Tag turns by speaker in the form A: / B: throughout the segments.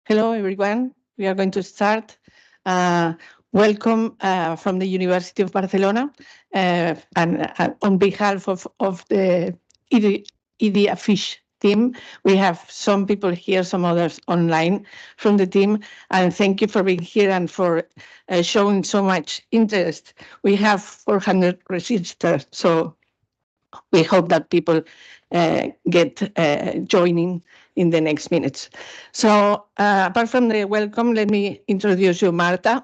A: Hello, everyone. We are going to start. Welcome from the University of Barcelona. And on behalf of the ED-AFFICHE team, we have some people here, some others online from the team. And thank you for being here and for showing so much interest. We have 400 registered, so we hope that people get joining in the next minutes. So apart from the welcome, let me introduce you, Marta.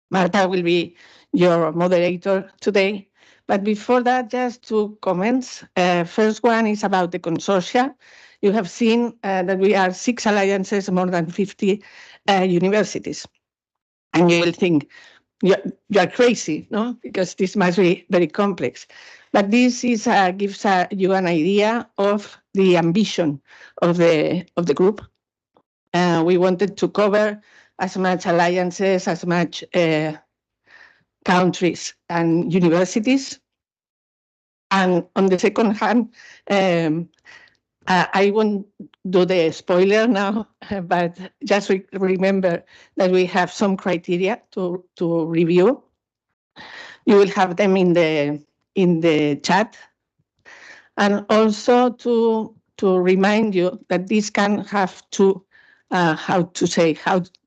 A: Marta will be your moderator today. But before that, just two comments. First one is about the consortia. You have seen that we are 6 alliances, more than 50 universities. And you will think, you are crazy, no? Because this must be very complex. But this is gives you an idea of the ambition of the group. We wanted to cover as much alliances, as much countries and universities. And on the second hand, I won't do the spoiler now, but just remember that we have some criteria to review. You will have them in the chat, and also to remind you that this can have two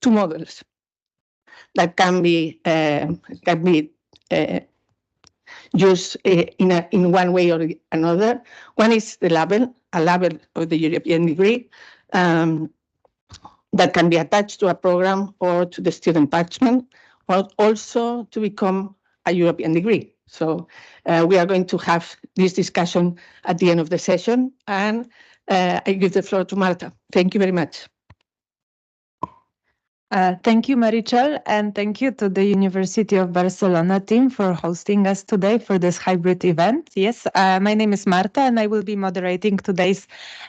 A: models that can be used in one way or another. One is a label of the European degree that can be attached to a program or to the student parchment, or also to become a European degree. So we are going to have this discussion at the end of the session, and I give the floor to Marta. Thank you very much.
B: Thank you, Marichel, and thank you to the University of Barcelona team for hosting us today for this hybrid event. Yes, my name is Marta, and I will be moderating today's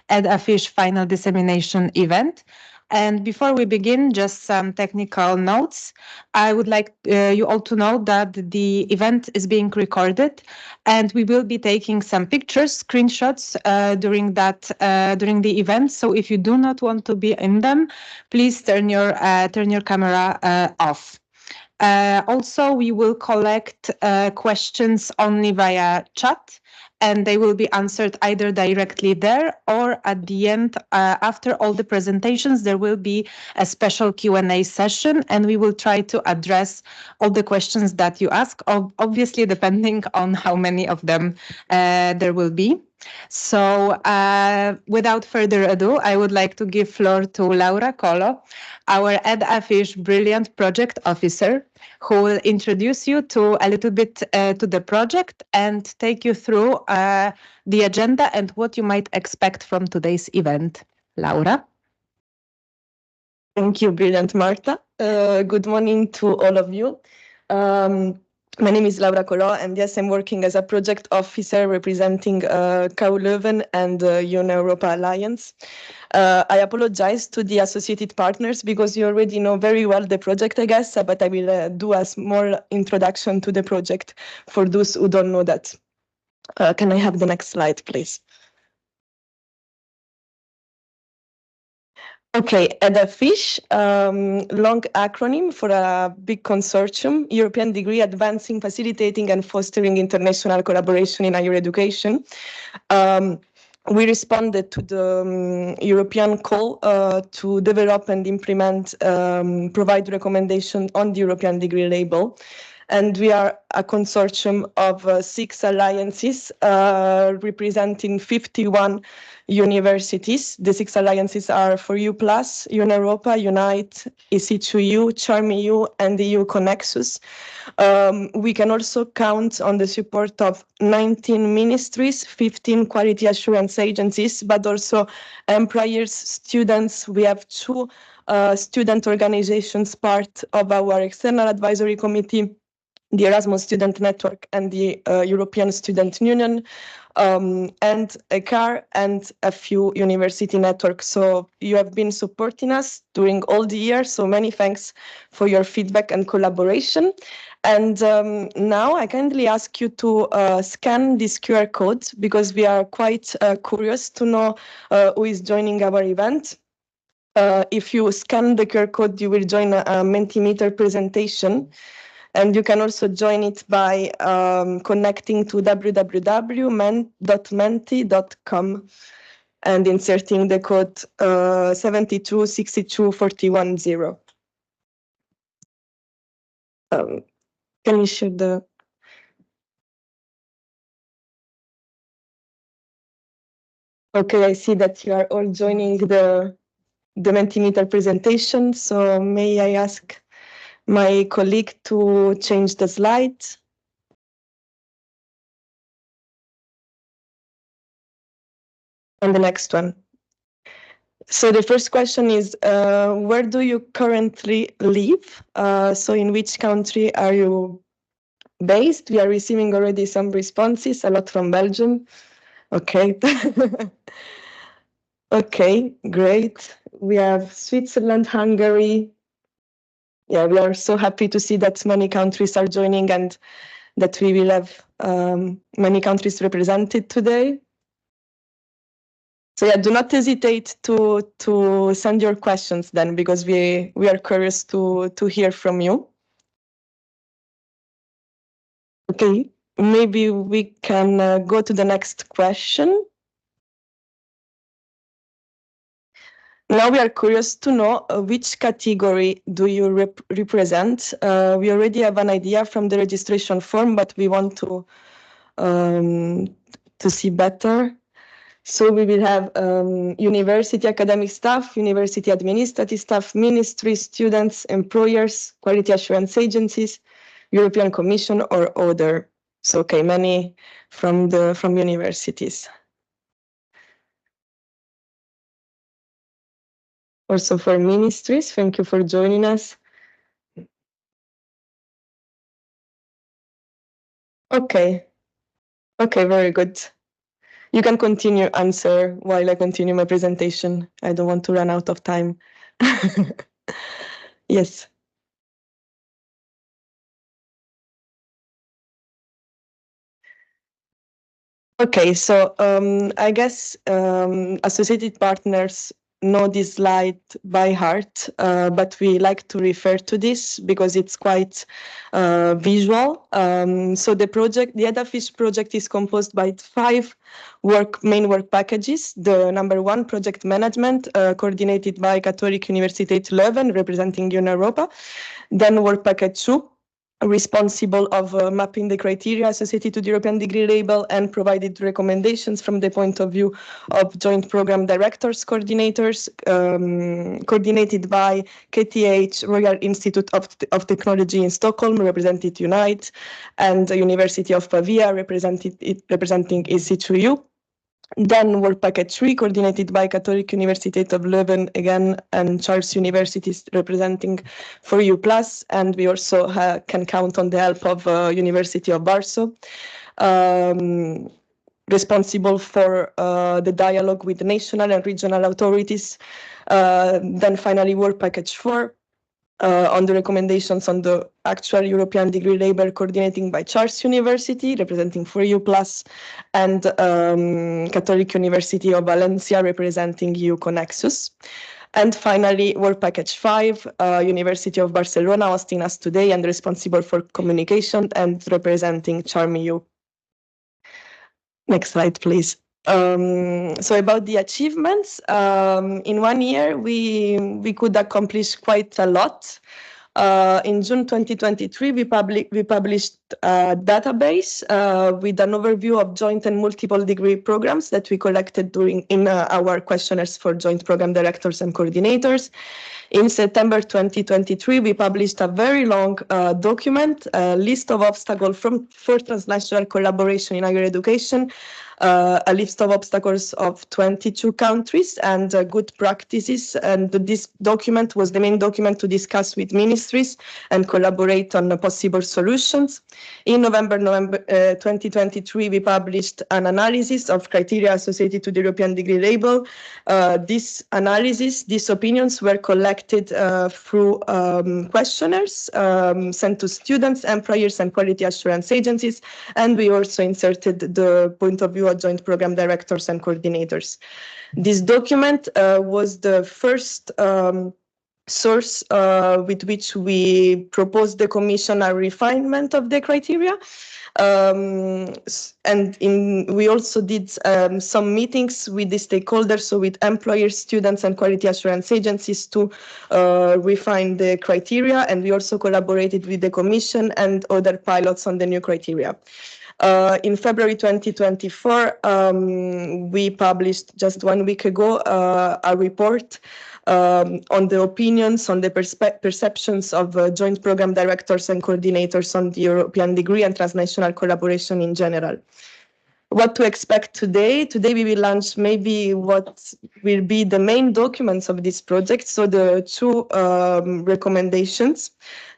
B: ED-AFFICHE final dissemination event. And before we begin, just some technical notes. I would like you all to know that the event is being recorded, and we will be taking some pictures, screenshots during the event. So if you do not want to be in them, please turn your camera off. Also, we will collect questions only via chat, and they will be answered either directly there or at the end, after all the presentations, there will be a special Q&A session, and we will try to address all the questions that you ask, obviously depending on how many of them there will be. So without further ado, I would like to give floor to Laura Colo, our ED-AFFICHE Brilliant Project Officer, who will introduce you to a little bit to the project and take you through the agenda and what you might expect from today's event. Laura?
C: Thank you, Brilliant Marta. Good morning to all of you. My name is Laura Collò, and yes, I'm working as a project officer representing KU Leuven and Young Europa Alliance. I apologize to the associated partners because you already know very well the project, I guess, but I will do a small introduction to the project for those who don't know that. Can I have the next slide, please? Okay, ED-AFFICHE, long acronym for a big consortium, European Degree Advancing, Facilitating and Fostering International Collaboration in Higher Education. We responded to the European call to develop and implement, provide recommendation on the European degree label. And we are a consortium of 6 alliances representing 51 universities. The 6 alliances are For You Plus, Young Europa, Unite, EC2U, Charm EU, and the EU Connexus. We can also count on the support of 19 ministries, 15 quality assurance agencies, but also employers, students. We have 2 student organizations part of our external advisory committee, the Erasmus Student Network and the European Student Union, and a CAR and a few university networks. So you have been supporting us during all the years, so many thanks for your feedback and collaboration. And now I kindly ask you to scan this QR code because we are quite curious to know who is joining our event. If you scan the QR code, you will join a Mentimeter presentation. And you can also join it by connecting to www.menti.com and inserting the code 7262410. Can you share the... Okay, I see that you are all joining the Mentimeter presentation. So may I ask my colleague to change the slides? And the next one. So the first question is, where do you currently live? So in which country are you based? We are receiving already some responses, a lot from Belgium. Okay. Okay, great. We have Switzerland, Hungary. Yeah, we are so happy to see that many countries are joining and that we will have many countries represented today. So yeah, do not hesitate to send your questions then, because we are curious to hear from you. Okay, maybe we can go to the next question. Now we are curious to know which category do you represent. We already have an idea from the registration form, but we want to see better. So we will have university academic staff, university administrative staff, ministry, students, employers, quality assurance agencies, European Commission, or other. So okay, many from universities. Also for ministries, thank you for joining us. Okay, very good. You can continue answer while I continue my presentation. I don't want to run out of time. Yes. Okay, so I guess associated partners know this slide by heart, but we like to refer to this because it's quite visual. So the project, the ED-AFFICHE project, is composed by 5 main work packages. The number 1, project management, coordinated by Catholic Universiteit Leuven, representing Europa. Then work package 2, responsible of mapping the criteria associated to the European degree label and provided recommendations from the point of view of joint program directors, coordinators, coordinated by KTH, Royal Institute of Technology in Stockholm, represented Unite, and the University of Pavia, representing EC2U. Then work package 3, coordinated by Catholic Universiteit of Leuven again, and Charles Universities representing for U+, and we also can count on the help of University of Warsaw, responsible for the dialogue with national and regional authorities. Then finally work package 4, on the recommendations on the actual European degree label, coordinating by Charles University, representing for EU+, and Catholic University of Valencia, representing EU Connexus. And finally, work package 5, University of Barcelona, hosting us today and responsible for communication and representing Charm EU. Next slide, please. So about the achievements, in 1 year, we could accomplish quite a lot. In June 2023, we published a database with an overview of joint and multiple degree programs that we collected in our questionnaires for joint program directors and coordinators. In September 2023, we published a very long document, a list of obstacles for transnational collaboration in higher education, a list of obstacles of 22 countries and good practices. And this document was the main document to discuss with ministries and collaborate on possible solutions. In November 2023, we published an analysis of criteria associated to the European degree label. This analysis, these opinions were collected through questionnaires sent to students, employers, and quality assurance agencies. And we also inserted the point of view about joint program directors and coordinators. This document was the first source with which we proposed the Commission a refinement of the criteria. We also did some meetings with the stakeholders, so with employers, students, and quality assurance agencies to refine the criteria. And we also collaborated with the Commission and other pilots on the new criteria. In February 2024, we published just 1 week ago a report on the opinions, on the perceptions of joint program directors and coordinators on the European degree and transnational collaboration in general. What to expect today? Today we will launch maybe what will be the main documents of this project. So the two recommendations.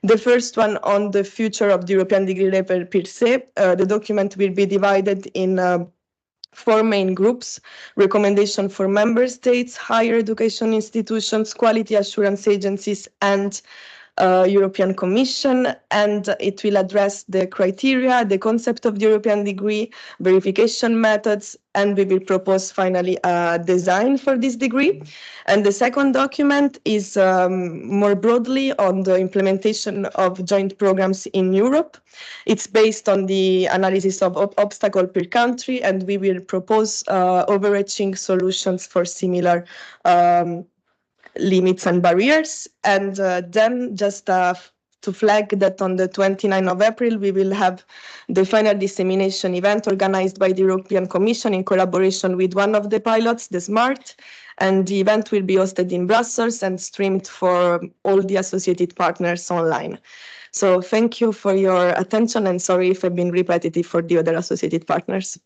C: The first one on the future of the European degree level per se. The document will be divided in 4 main groups: recommendation for member states, higher education institutions, quality assurance agencies, and European Commission, and it will address the criteria, the concept of the European degree, verification methods, and we will propose finally a design for this degree. And the second document is more broadly on the implementation of joint programs in Europe. It's based on the analysis of obstacle per country, and we will propose overarching solutions for similar limits and barriers. And then just to flag that on the 29th of April, we will have the final dissemination event organized by the European Commission in collaboration with one of the pilots, the SMART. And the event will be hosted in Brussels and streamed for all the associated partners online. So thank you for your attention, and sorry if I've been repetitive for the other associated partners.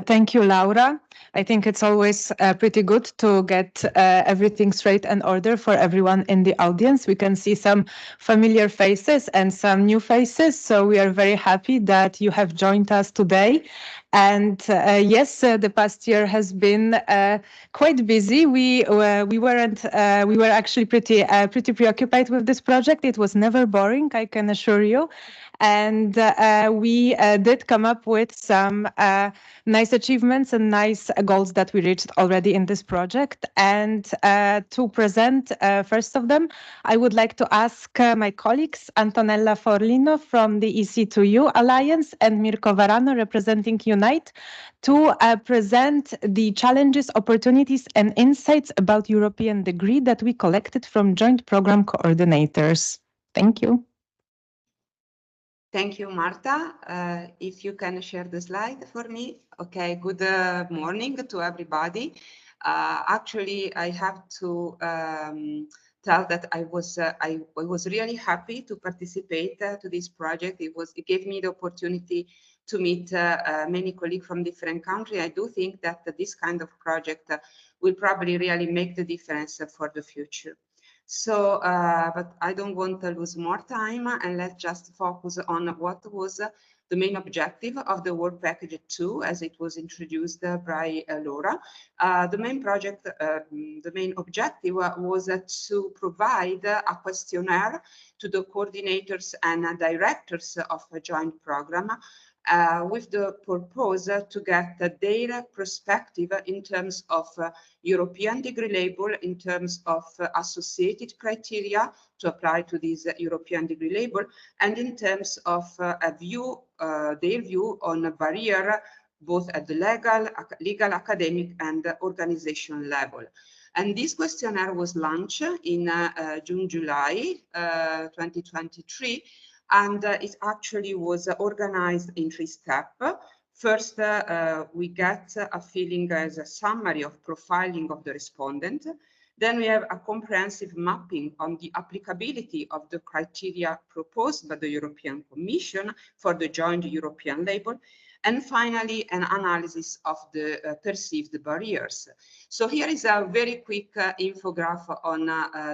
B: Thank you, Laura. I think it's always pretty good to get everything straight and order for everyone in the audience. We can see some familiar faces and some new faces, so we are very happy that you have joined us today. And yes, the past year has been quite busy. We were actually pretty preoccupied with this project. It was never boring, I can assure you. And we did come up with some nice achievements and nice goals that we reached already in this project. And to present first of them, I would like to ask my colleagues Antonella Forlino from the EC2U Alliance and Mirko Varano representing Unite to present the challenges, opportunities, and insights about European degree that we collected from joint program coordinators. Thank you.
D: Thank you, Marta. If you can share the slide for me. Okay, good morning to everybody. Actually, I have to tell that I was really happy to participate to this project. It gave me the opportunity to meet many colleagues from different countries. I do think that this kind of project will probably really make the difference for the future. So, but I don't want to lose more time, and let's just focus on what was the main objective of the work package 2, as it was introduced by Laura. The main objective was to provide a questionnaire to the coordinators and directors of a joint program, with the purpose to get their perspective in terms of European degree label, in terms of associated criteria to apply to this European degree label, and in terms of their view on a barrier, both at the legal, academic, and organizational level. And this questionnaire was launched in June-July 2023. And it actually was organized in 3 steps. First, we get a feeling as a summary of profiling of the respondent. Then we have a comprehensive mapping on the applicability of the criteria proposed by the European Commission for the joint European label. And finally, an analysis of the perceived barriers. So here is a very quick infographic on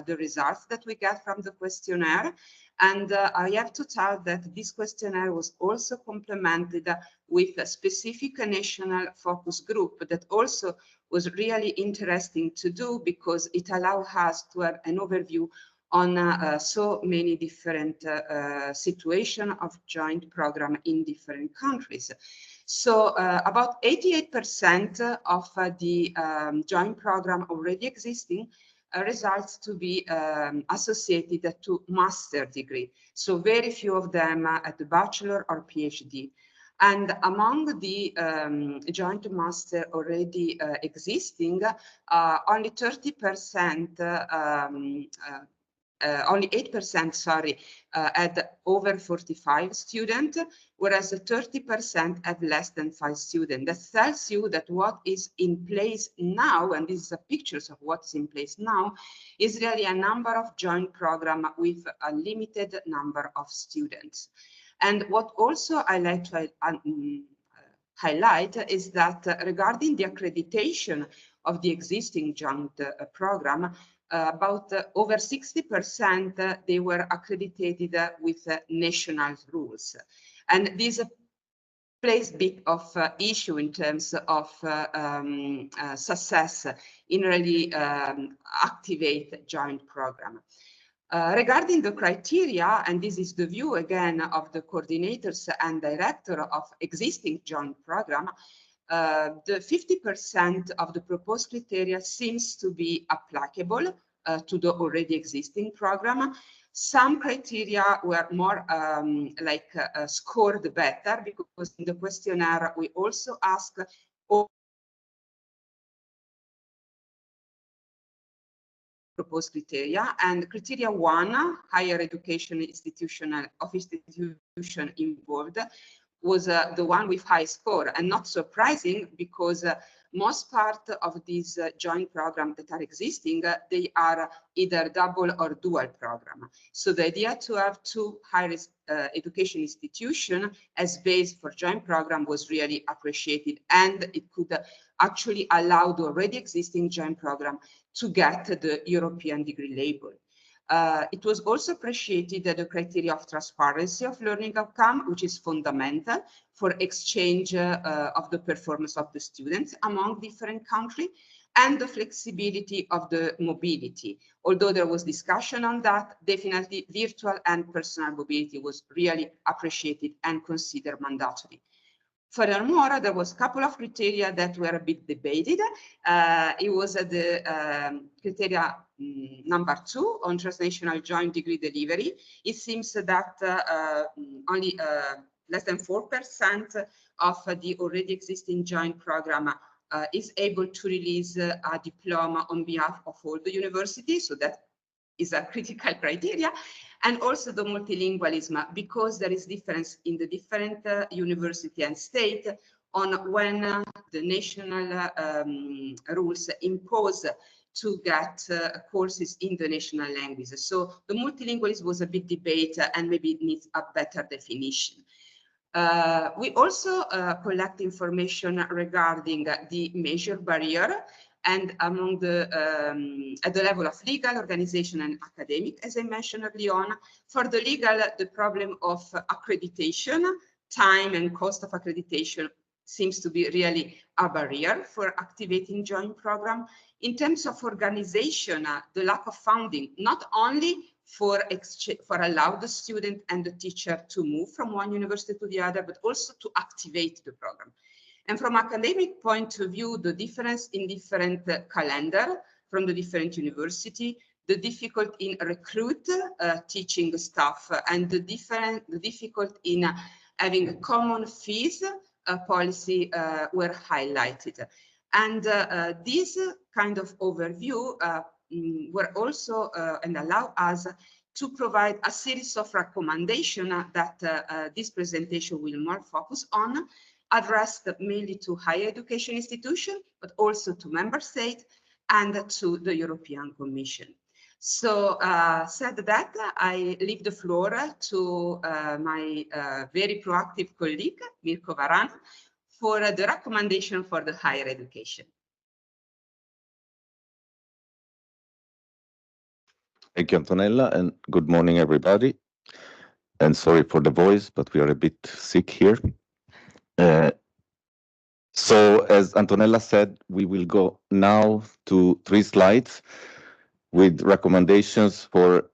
D: the results that we get from the questionnaire. And I have to tell that this questionnaire was also complemented with a specific national focus group that also was really interesting to do, because it allowed us to have an overview on so many different situations of joint program in different countries. So about 88% of the joint program already existing results to be associated to master degree. So very few of them at the bachelor or PhD. And among the joint master already existing, only 30%, only 8%, sorry, had over 45 students, whereas 30% have less than 5 students. That tells you that what is in place now, and this is a pictures of what's in place now, is really a number of joint programs with a limited number of students. And what also I like to highlight is that regarding the accreditation of the existing joint program, about over 60% they were accredited with national rules. And this plays big of issue in terms of success in really activate joint program. Regarding the criteria, and this is the view again of the coordinators and director of existing joint program, the 50% of the proposed criteria seems to be applicable to the already existing program. Some criteria were more scored better, because in the questionnaire we also ask proposed criteria, and criteria 1, higher education institution involved, was the one with high score, and not surprising, because most part of these joint programs that are existing, they are either double or dual program. So the idea to have 2 higher education institutions as base for joint program was really appreciated, and it could actually allow the already existing joint program to get the European degree label. It was also appreciated that the criteria of transparency of learning outcome, which is fundamental for exchange of the performance of the students among different countries, and the flexibility of the mobility. Although there was discussion on that, definitely virtual and personal mobility was really appreciated and considered mandatory. Furthermore, there was a couple of criteria that were a bit debated. It was the criteria number 2 on transnational joint degree delivery. It seems that only less than 4% of the already existing joint program is able to release a diploma on behalf of all the universities. So that is a critical criteria. And also the multilingualism, because there is difference in the different university and state on when the national rules impose to get courses in the national languages. So the multilingualism was a big debate, and maybe it needs a better definition. We also collect information regarding the major barrier, and among the at the level of legal, organization, and academic, as I mentioned early on. For the legal, the problem of accreditation, time and cost of accreditation seems to be really a barrier for activating joint program. In terms of organization, the lack of funding, not only for allow the student and the teacher to move from one university to the other, but also to activate the program. And from academic point of view, the difference in different calendar from the different university, the difficulty in recruit teaching staff, and the difficulty in having a common fees policy were highlighted. And this kind of overview were also and allow us to provide a series of recommendations that this presentation will more focus on, addressed mainly to higher education institutions, but also to member states and to the European Commission. So said that, I leave the floor to my very proactive colleague, Mirko Varan, for the recommendation for the higher education.
E: Thank you, Antonella, and good morning, everybody. And sorry for the voice, but we are a bit sick here. So as Antonella said, we will go now to 3 slides with recommendations for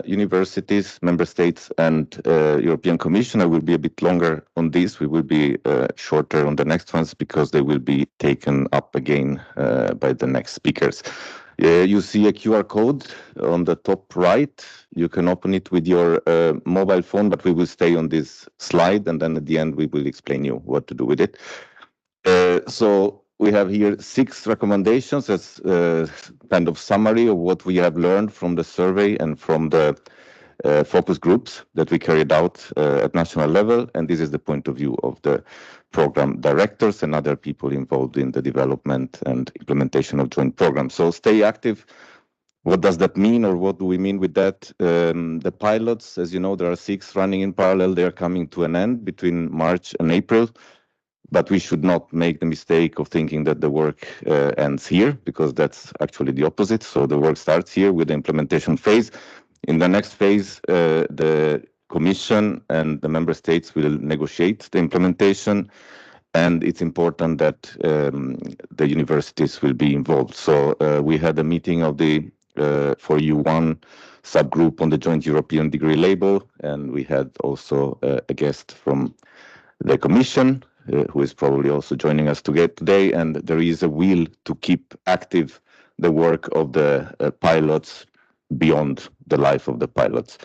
E: universities, member states, and European Commission. I will be a bit longer on this. We will be shorter on the next ones because they will be taken up again by the next speakers. You see a QR code on the top right. You can open it with your mobile phone, but we will stay on this slide, and then at the end we will explain you what to do with it. So we have here 6 recommendations as kind of summary of what we have learned from the survey and from the focus groups that we carried out at national level. And this is the point of view of the program directors and other people involved in the development and implementation of joint programs. So stay active. What does that mean, or what do we mean with that? The pilots, as you know, there are 6 running in parallel. They are coming to an end between March and April. But we should not make the mistake of thinking that the work ends here, because that's actually the opposite. So the work starts here with the implementation phase. In the next phase, the Commission and the member states will negotiate the implementation, and it's important that the universities will be involved. So we had a meeting of the for U1 subgroup on the joint European degree label, and we had also a guest from the Commission, who is probably also joining us today, and there is a will to keep active the work of the pilots beyond the life of the pilots.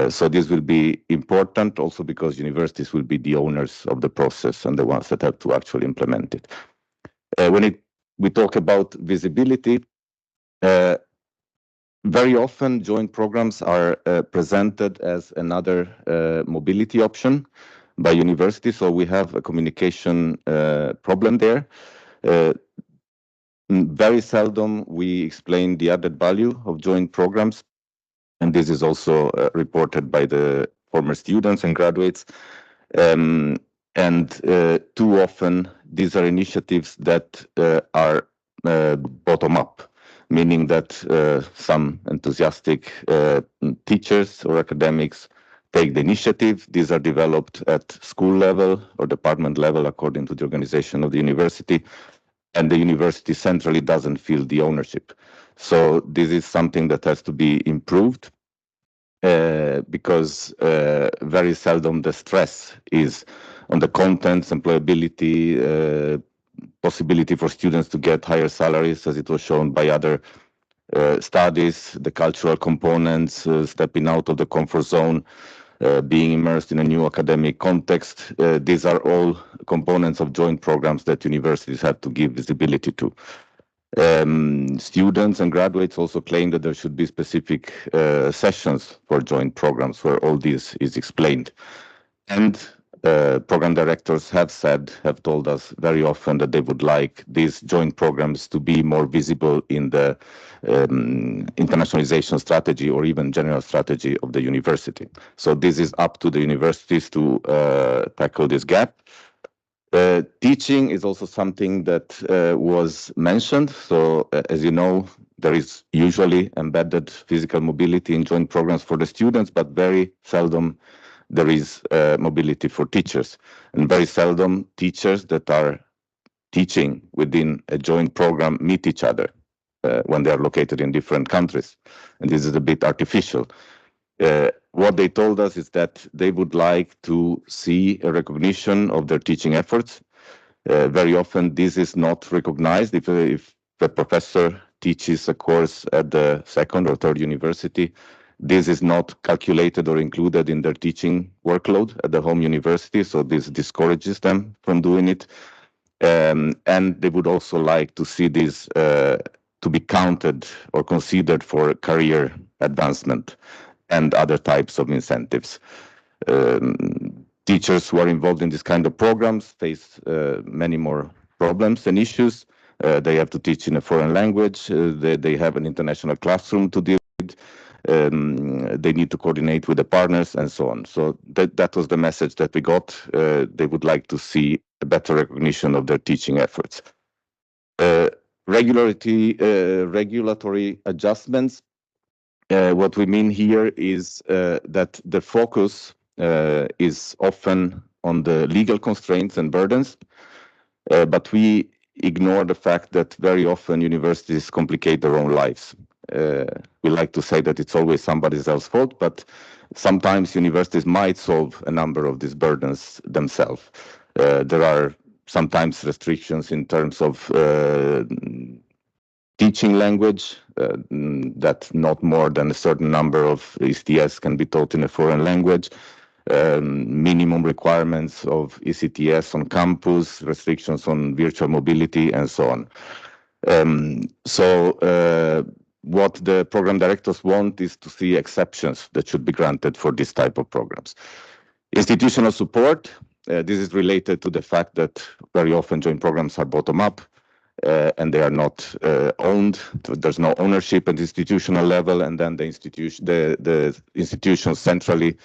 E: So this will be important also because universities will be the owners of the process and the ones that have to actually implement it. When we talk about visibility, very often joint programs are presented as another mobility option by universities, so we have a communication problem there. Very seldom we explain the added value of joint programs, and this is also reported by the former students and graduates. And too often these are initiatives that are bottom up, meaning that some enthusiastic teachers or academics take the initiative. These are developed at school level or department level according to the organization of the university, and the university centrally doesn't feel the ownership. So this is something that has to be improved because very seldom the stress is on the contents, employability, possibility for students to get higher salaries, as it was shown by other studies, the cultural components, stepping out of the comfort zone, being immersed in a new academic context. These are all components of joint programs that universities have to give visibility to. Students and graduates also claim that there should be specific sessions for joint programs where all this is explained. And program directors have told us very often that they would like these joint programs to be more visible in the internationalization strategy or even general strategy of the university. So this is up to the universities to tackle this gap. Teaching is also something that was mentioned. So as you know, there is usually embedded physical mobility in joint programs for the students, but very seldom there is mobility for teachers, and very seldom teachers that are teaching within a joint program meet each other when they are located in different countries, and this is a bit artificial. What they told us is that they would like to see a recognition of their teaching efforts. Very often this is not recognized. If the professor teaches a course at the second or third university, this is not calculated or included in their teaching workload at the home university, so this discourages them from doing it. And they would also like to see this to be counted or considered for career advancement and other types of incentives. Teachers who are involved in this kind of programs face many more problems and issues. They have to teach in a foreign language. They have an international classroom to deal with. They need to coordinate with the partners and so on. So that was the message that we got. They would like to see a better recognition of their teaching efforts. Regulatory adjustments. What we mean here is that the focus is often on the legal constraints and burdens, but we ignore the fact that very often universities complicate their own lives. we like to say that it's always somebody else's fault, but sometimes universities might solve a number of these burdens themselves. There are sometimes restrictions in terms of teaching language, that not more than a certain number of ECTS can be taught in a foreign language, minimum requirements of ECTS on campus, restrictions on virtual mobility, and so on. What the program directors want is to see exceptions that should be granted for this type of programs. Institutional support, this is related to the fact that very often joint programs are bottom-up and they are not owned. There's no ownership at the institutional level, and then the institutions centrally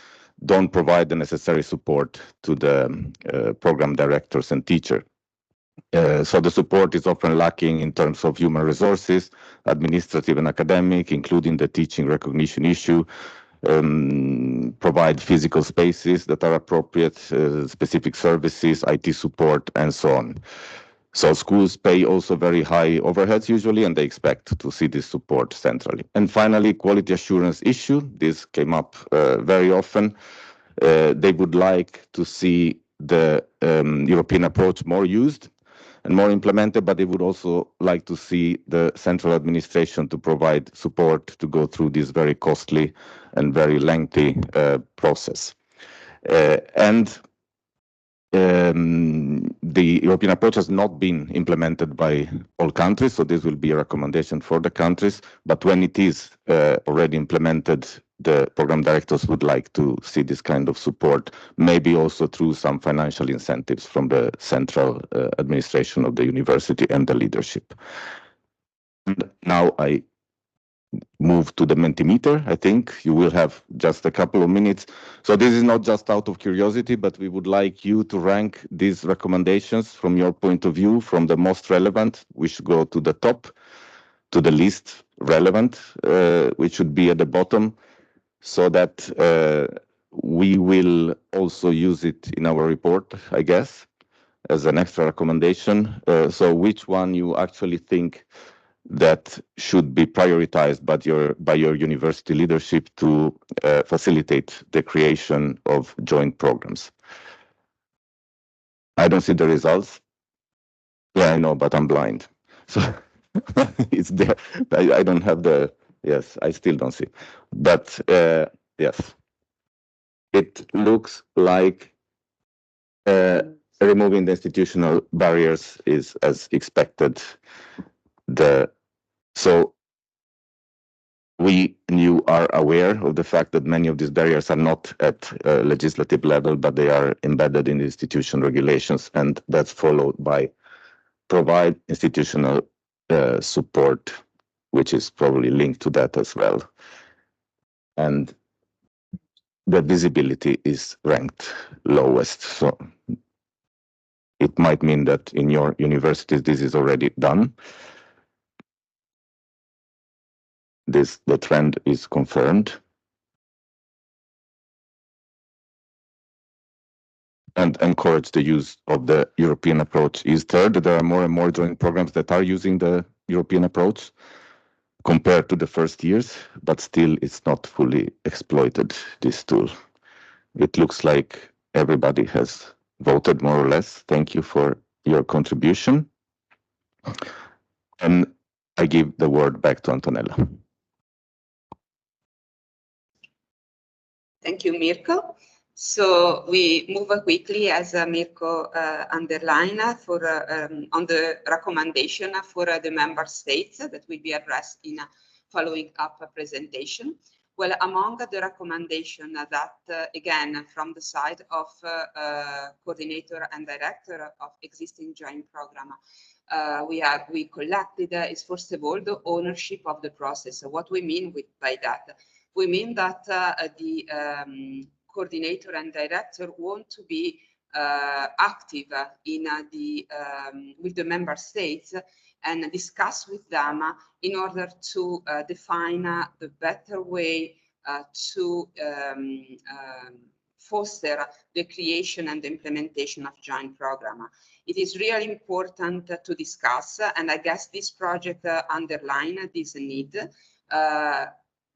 E: don't provide the necessary support to the program directors and teachers. So the support is often lacking in terms of human resources, administrative and academic, including the teaching recognition issue, provide physical spaces that are appropriate, specific services, IT support, and so on. So schools pay also very high overheads usually, and they expect to see this support centrally. And finally, quality assurance issue. This came up very often. They would like to see the European approach more used and more implemented, but they would also like to see the central administration to provide support to go through this very costly and very lengthy process. The European approach has not been implemented by all countries, so this will be a recommendation for the countries. But when it is already implemented, the program directors would like to see this kind of support, maybe also through some financial incentives from the central administration of the university and the leadership. And now I move to the Mentimeter. I think you will have just a couple of minutes. So this is not just out of curiosity, but we would like you to rank these recommendations from your point of view, from the most relevant. We should go to the top, to the least relevant, which should be at the bottom, so that we will also use it in our report, I guess, as an extra recommendation. So which one you actually think that should be prioritized by your university leadership to facilitate the creation of joint programs? I don't see the results. Yeah, I know, but I'm blind. So it's there. I don't have the, yes, I still don't see. But yes, it looks like removing the institutional barriers is as expected. So you are aware of the fact that many of these barriers are not at legislative level, but they are embedded in institution regulations, and that's followed by provide institutional support, which is probably linked to that as well. And the visibility is ranked lowest. So it might mean that in your universities, this is already done. The trend is confirmed. And encourage the use of the European approach is third. There are more and more joint programs that are using the European approach compared to the first years, but still it's not fully exploited, this tool. It looks like everybody has voted more or less. Thank you for your contribution. And I give the word back to Antonella.
D: Thank you, Mirko. So we move quickly, as Mirko underlined, on the recommendation for the member states that will be addressed in a following up presentation. Well, among the recommendation that, again, from the side of coordinator and director of existing joint program, we collected is first of all the ownership of the process. So what we mean by that? We mean that the coordinator and director want to be active in with the member states and discuss with them in order to define the better way to foster the creation and the implementation of joint program. It is really important to discuss, and I guess this project underlines this need.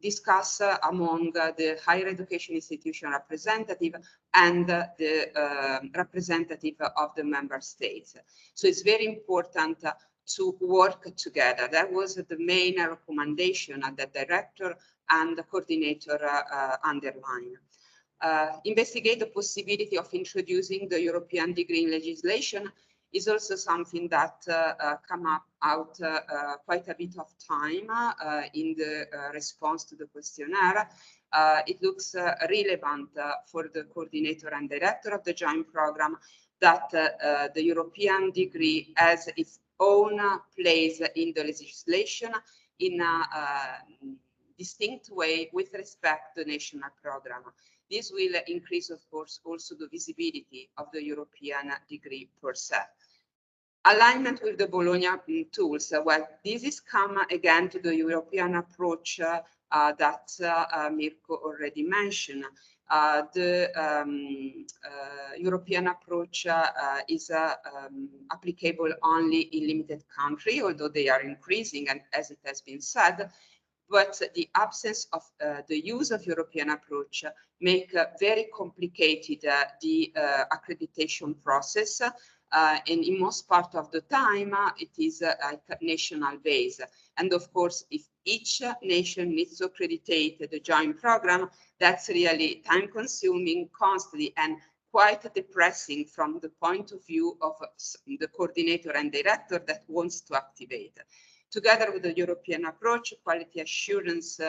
D: discuss among the higher education institution representative and the representative of the member states. So it's very important to work together. That was the main recommendation that the director and the coordinator underlined. Investigate the possibility of introducing the European degree in legislation is also something that come up out quite a bit of time in the response to the questionnaire. It looks relevant for the coordinator and director of the joint program that the European degree has its own place in the legislation in a distinct way with respect to the national program. This will increase, of course, also the visibility of the European degree per se. Alignment with the Bologna tools. Well, this is come again to the European approach that Mirko already mentioned. The European approach is applicable only in limited countries, although they are increasing, and as it has been said, but the absence of the use of European approach make very complicated the accreditation process. And in most part of the time, it is at national base. And of course, if each nation needs to accreditate the joint program, that's really time consuming, costly, and quite depressing from the point of view of the coordinator and director that wants to activate. Together with the European approach, quality assurance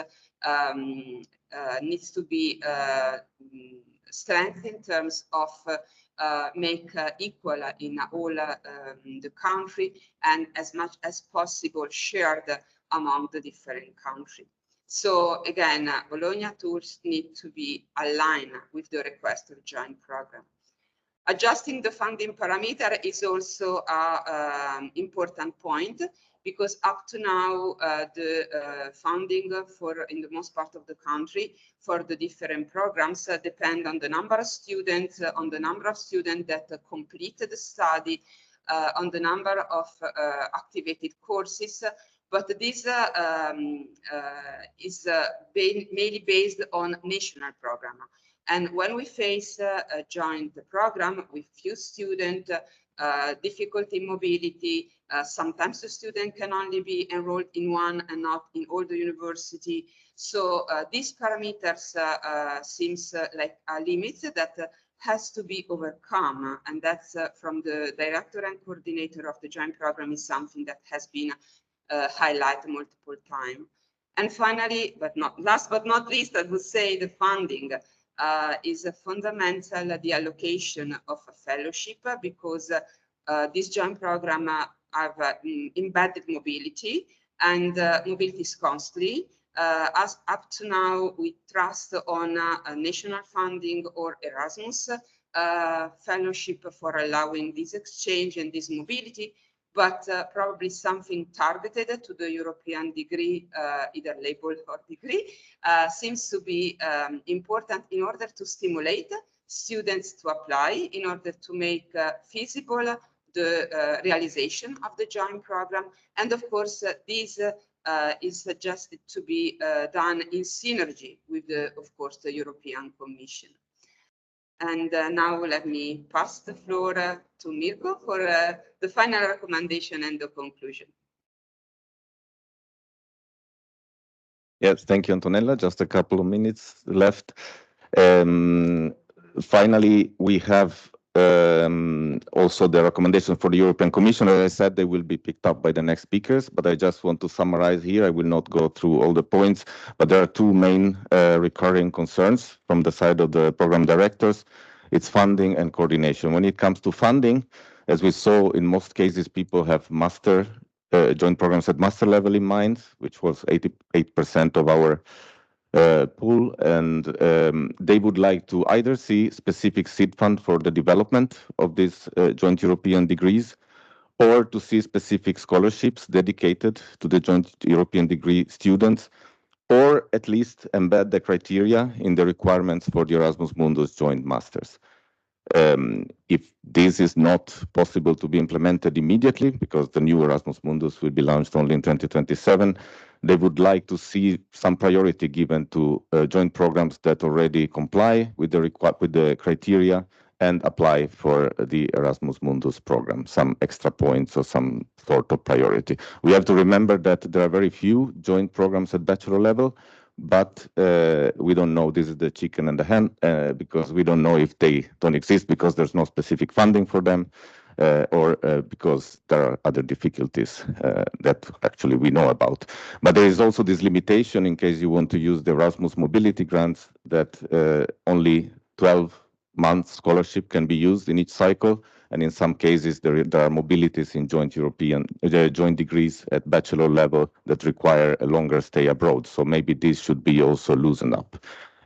D: needs to be strengthened in terms of make equal in all the country and as much as possible shared among the different countries. So again, Bologna tools need to be aligned with the request of joint program. Adjusting the funding parameter is also an important point, because up to now, the funding for in the most part of the country for the different programs depend on the number of students, that completed the study, on the number of activated courses. But this is mainly based on national program. And when we face a joint program with few students, difficulty in mobility, sometimes the student can only be enrolled in one and not in all the university. So these parameters seems like a limit that has to be overcome. And that's from the director and coordinator of the joint program is something that has been highlighted multiple times. And finally, but not last but not least, I would say the funding is a fundamental, the allocation of a fellowship, because this joint program have embedded mobility, and mobility is costly. As up to now, we trust on national funding or Erasmus fellowship for allowing this exchange and this mobility, but probably something targeted to the European degree, either label or degree, seems to be important in order to stimulate students to apply, in order to make feasible the realization of the joint program. And of course, this is suggested to be done in synergy with, of course, the European Commission. And now let me pass the floor to Mirko for the final recommendation and the conclusion.
E: Yes, thank you, Antonella. Just a couple of minutes left. Finally, we have also the recommendation for the European Commission. As I said, they will be picked up by the next speakers, but I just want to summarize here. I will not go through all the points, but there are two main recurring concerns from the side of the program directors. It's funding and coordination. When it comes to funding, as we saw, in most cases, people have joint programs at master level in mind, which was 88% of our pool, and they would like to either see specific seed fund for the development of these joint European degrees, or to see specific scholarships dedicated to the joint European degree students, or at least embed the criteria in the requirements for the Erasmus Mundus joint masters. If this is not possible to be implemented immediately, because the new Erasmus Mundus will be launched only in 2027, they would like to see some priority given to joint programs that already comply with the criteria and apply for the Erasmus Mundus program, some extra points or some sort of priority. We have to remember that there are very few joint programs at bachelor level, but we don't know, this is the chicken and the hen, because we don't know if they don't exist because there's no specific funding for them, or because there are other difficulties that actually we know about. But there is also this limitation in case you want to use the Erasmus mobility grants that only 12 month scholarship can be used in each cycle, and in some cases there are mobilities in joint degrees at bachelor level that require a longer stay abroad. So maybe this should be also loosened up.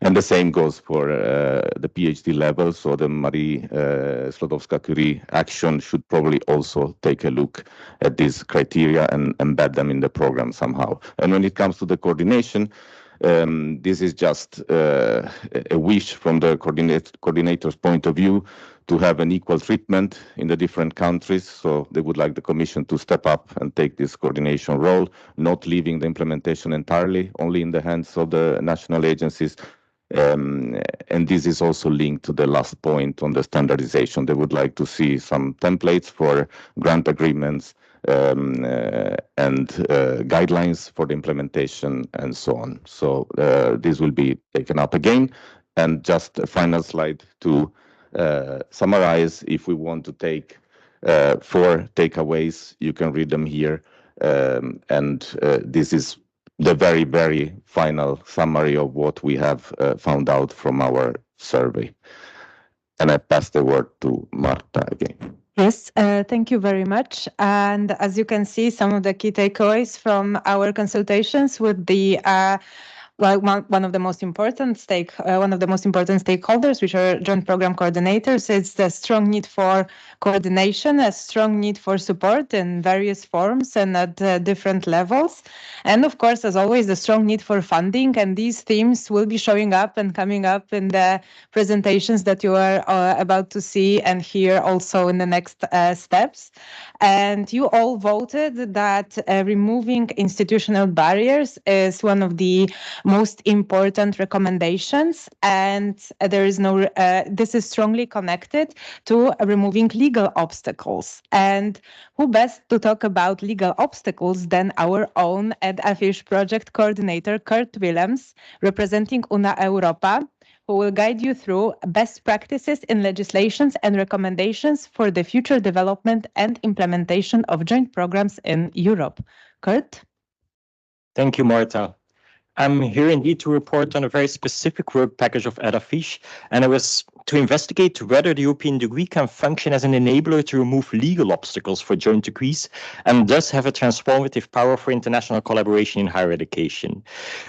E: And the same goes for the PhD level. So the Marie Sklodowska-Curie action should probably also take a look at these criteria and embed them in the program somehow. And when it comes to the coordination, this is just a wish from the coordinator's point of view to have an equal treatment in the different countries. So they would like the Commission to step up and take this coordination role, not leaving the implementation entirely only in the hands of the national agencies. And this is also linked to the last point on the standardization. They would like to see some templates for grant agreements, and guidelines for the implementation and so on. So this will be taken up again. And just a final slide to summarize, if we want to take 4 takeaways, you can read them here. And this is the very, very final summary of what we have found out from our survey. And I pass the word to Marta again.
B: Yes, thank you very much. And as you can see, some of the key takeaways from our consultations with the one of the most important stakeholders, which are joint program coordinators, is the strong need for coordination, a strong need for support in various forms and at different levels. And of course, as always, the strong need for funding. And these themes will be showing up and coming up in the presentations that you are about to see and hear also in the next steps. And you all voted that removing institutional barriers is one of the most important recommendations, and there is no. This is strongly connected to removing legal obstacles. And who best to talk about legal obstacles than our own ED-AFFICHE project coordinator, Kurt Willems, representing Una Europa, who will guide you through best practices in legislations and recommendations for the future development and implementation of joint programs in Europe. Kurt?
F: Thank you, Marta. I'm here indeed to report on a very specific work package of ED-AFFICHE, and it was to investigate whether the European degree can function as an enabler to remove legal obstacles for joint degrees and thus have a transformative power for international collaboration in higher education.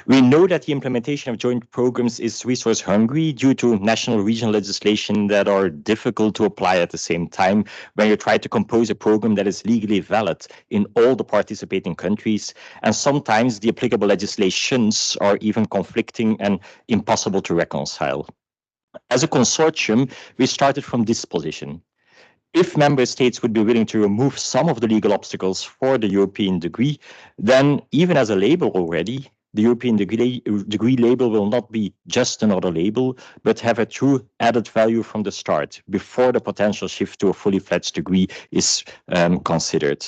F: We know that the implementation of joint programs is resource hungry due to national regional legislation that are difficult to apply at the same time when you try to compose a program that is legally valid in all the participating countries, and sometimes the applicable legislations are even conflicting and impossible to reconcile. As a consortium, we started from this position. If member states would be willing to remove some of the legal obstacles for the European degree, then even as a label already, the European degree label will not be just another label, but have a true added value from the start, before the potential shift to a fully fledged degree is considered.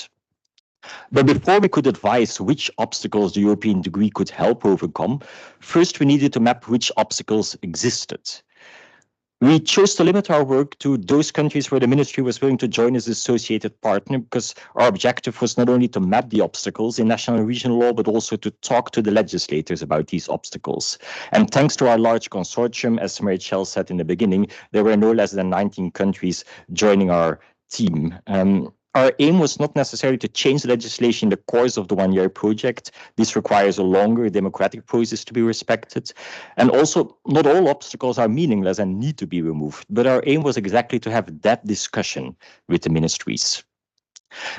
F: But before we could advise which obstacles the European degree could help overcome, first we needed to map which obstacles existed. We chose to limit our work to those countries where the ministry was willing to join as associated partner, because our objective was not only to map the obstacles in national and regional law, but also to talk to the legislators about these obstacles. And thanks to our large consortium, as Mary-Chelle said in the beginning, there were no less than 19 countries joining our team. Our aim was not necessarily to change the legislation in the course of the one-year project. This requires a longer democratic process to be respected. And also, not all obstacles are meaningless and need to be removed, but our aim was exactly to have that discussion with the ministries.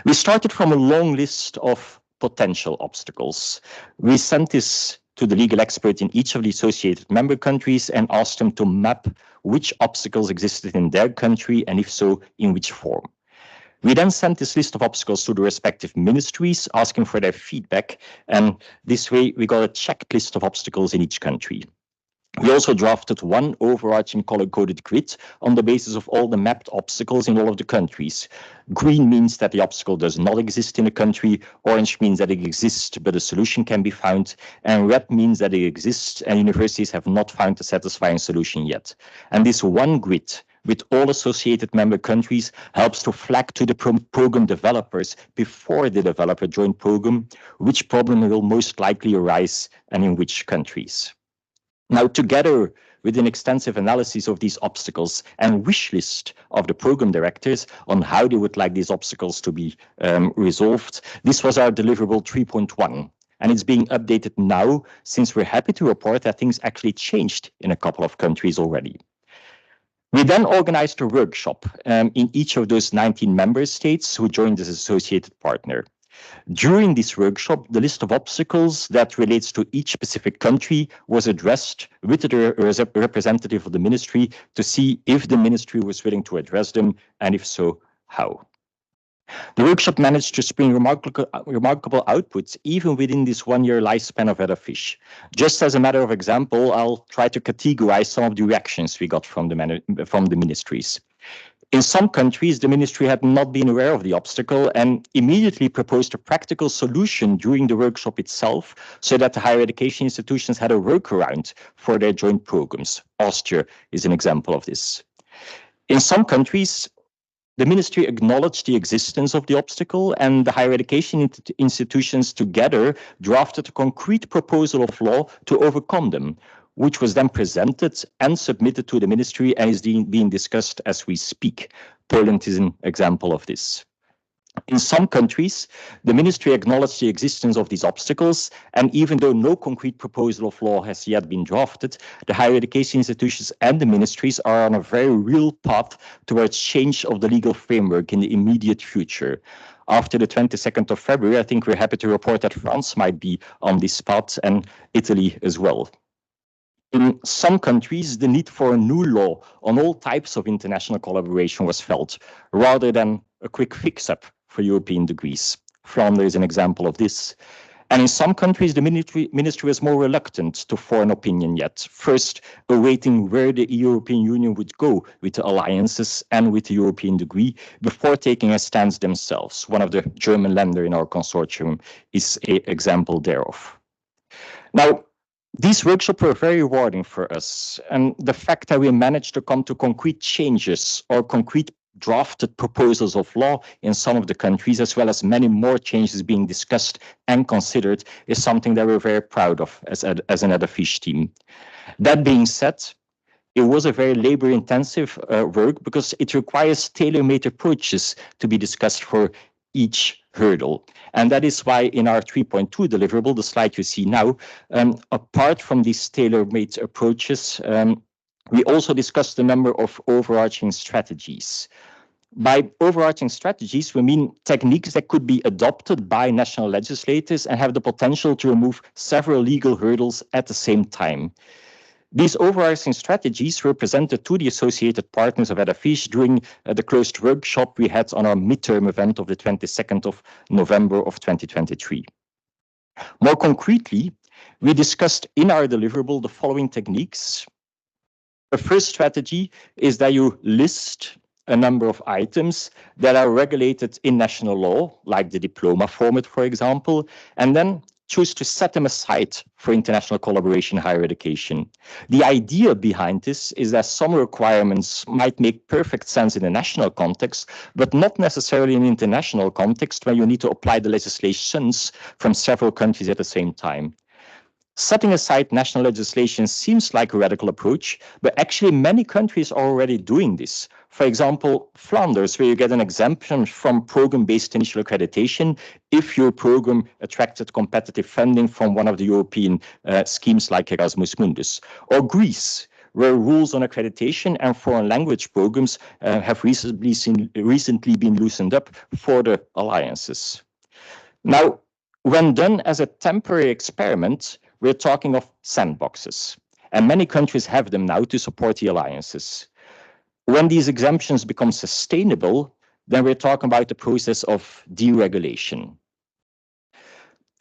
F: We started from a long list of potential obstacles. We sent this to the legal expert in each of the associated member countries and asked them to map which obstacles existed in their country, and if so, in which form. We then sent this list of obstacles to the respective ministries, asking for their feedback, and this way we got a checklist of obstacles in each country. We also drafted one overarching color-coded grid on the basis of all the mapped obstacles in all of the countries. Green means that the obstacle does not exist in a country, orange means that it exists but a solution can be found, and red means that it exists and universities have not found a satisfying solution yet. And this one grid with all associated member countries helps to flag to the program developers before they develop a joint program which problem will most likely arise and in which countries. Now, together with an extensive analysis of these obstacles and wish list of the program directors on how they would like these obstacles to be resolved, this was our deliverable 3.1. And it's being updated now since we're happy to report that things actually changed in a couple of countries already. We then organized a workshop in each of those 19 member states who joined as associated partner. During this workshop, the list of obstacles that relates to each specific country was addressed with the representative of the ministry to see if the ministry was willing to address them, and if so, how. The workshop managed to spring remarkable outputs even within this one-year lifespan of ED-AFFICHE. Just as a matter of example, I'll try to categorize some of the reactions we got from the ministries. In some countries, the ministry had not been aware of the obstacle and immediately proposed a practical solution during the workshop itself so that the higher education institutions had a workaround for their joint programs. Austria is an example of this. In some countries, the ministry acknowledged the existence of the obstacle and the higher education institutions together drafted a concrete proposal of law to overcome them, which was then presented and submitted to the ministry and is being discussed as we speak. Poland is an example of this. In some countries, the ministry acknowledged the existence of these obstacles, and even though no concrete proposal of law has yet been drafted, the higher education institutions and the ministries are on a very real path towards change of the legal framework in the immediate future. After the 22nd of February, I think we're happy to report that France might be on this path and Italy as well. In some countries, the need for a new law on all types of international collaboration was felt, rather than a quick fix-up for European degrees. Flanders is an example of this. And in some countries, the ministry was more reluctant to form an opinion yet, first awaiting where the European Union would go with the alliances and with the European degree before taking a stance themselves. One of the German Länder in our consortium is an example thereof. Now, these workshops were very rewarding for us, and the fact that we managed to come to concrete changes or concrete drafted proposals of law in some of the countries, as well as many more changes being discussed and considered, is something that we're very proud of as an ED-AFFICHE team. That being said, it was a very labor-intensive work because it requires tailor-made approaches to be discussed for each hurdle. And that is why in our 3.2 deliverable, the slide you see now, apart from these tailor-made approaches, we also discussed a number of overarching strategies. By overarching strategies, we mean techniques that could be adopted by national legislators and have the potential to remove several legal hurdles at the same time. These overarching strategies were presented to the associated partners of ED-AFFICHE during the closed workshop we had on our midterm event of the 22nd of November of 2023. More concretely, we discussed in our deliverable the following techniques. The first strategy is that you list a number of items that are regulated in national law, like the diploma format, for example, and then choose to set them aside for international collaboration in higher education. The idea behind this is that some requirements might make perfect sense in a national context, but not necessarily in an international context where you need to apply the legislations from several countries at the same time. Setting aside national legislation seems like a radical approach, but actually many countries are already doing this. For example, Flanders, where you get an exemption from program-based initial accreditation if your program attracted competitive funding from one of the European schemes like Erasmus Mundus. Or Greece, where rules on accreditation and foreign language programs have recently been loosened up for the alliances. Now, when done as a temporary experiment, we're talking of sandboxes, and many countries have them now to support the alliances. When these exemptions become sustainable, then we're talking about the process of deregulation.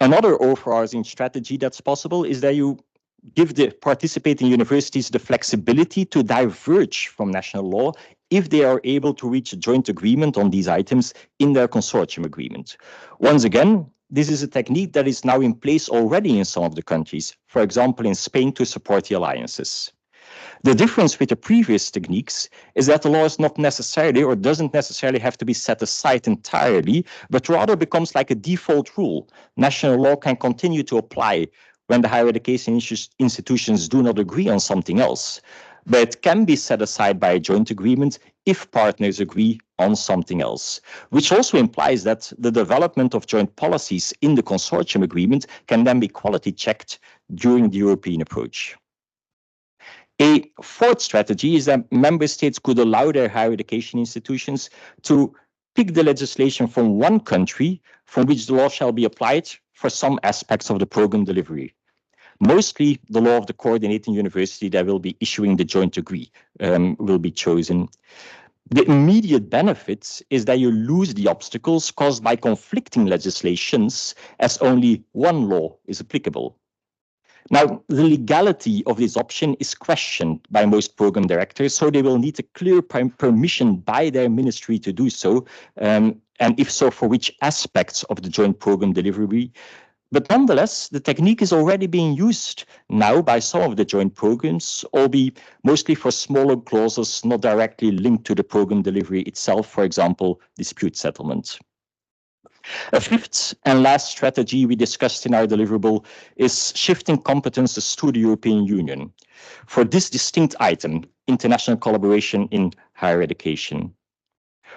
F: Another overarching strategy that's possible is that you give the participating universities the flexibility to diverge from national law if they are able to reach a joint agreement on these items in their consortium agreement. Once again, this is a technique that is now in place already in some of the countries, for example, in Spain to support the alliances. The difference with the previous techniques is that the law is not necessarily or doesn't necessarily have to be set aside entirely, but rather becomes like a default rule. National law can continue to apply when the higher education institutions do not agree on something else, but it can be set aside by a joint agreement if partners agree on something else, which also implies that the development of joint policies in the consortium agreement can then be quality checked during the European approach. A fourth strategy is that member states could allow their higher education institutions to pick the legislation from one country from which the law shall be applied for some aspects of the program delivery. Mostly the law of the coordinating university that will be issuing the joint degree will be chosen. The immediate benefit is that you lose the obstacles caused by conflicting legislations, as only one law is applicable. Now, the legality of this option is questioned by most program directors, so they will need a clear permission by their ministry to do so, and if so, for which aspects of the joint program delivery. But nonetheless, the technique is already being used now by some of the joint programs, albeit mostly for smaller clauses not directly linked to the program delivery itself, for example, dispute settlement. A fifth and last strategy we discussed in our deliverable is shifting competences to the European Union for this distinct item, international collaboration in higher education.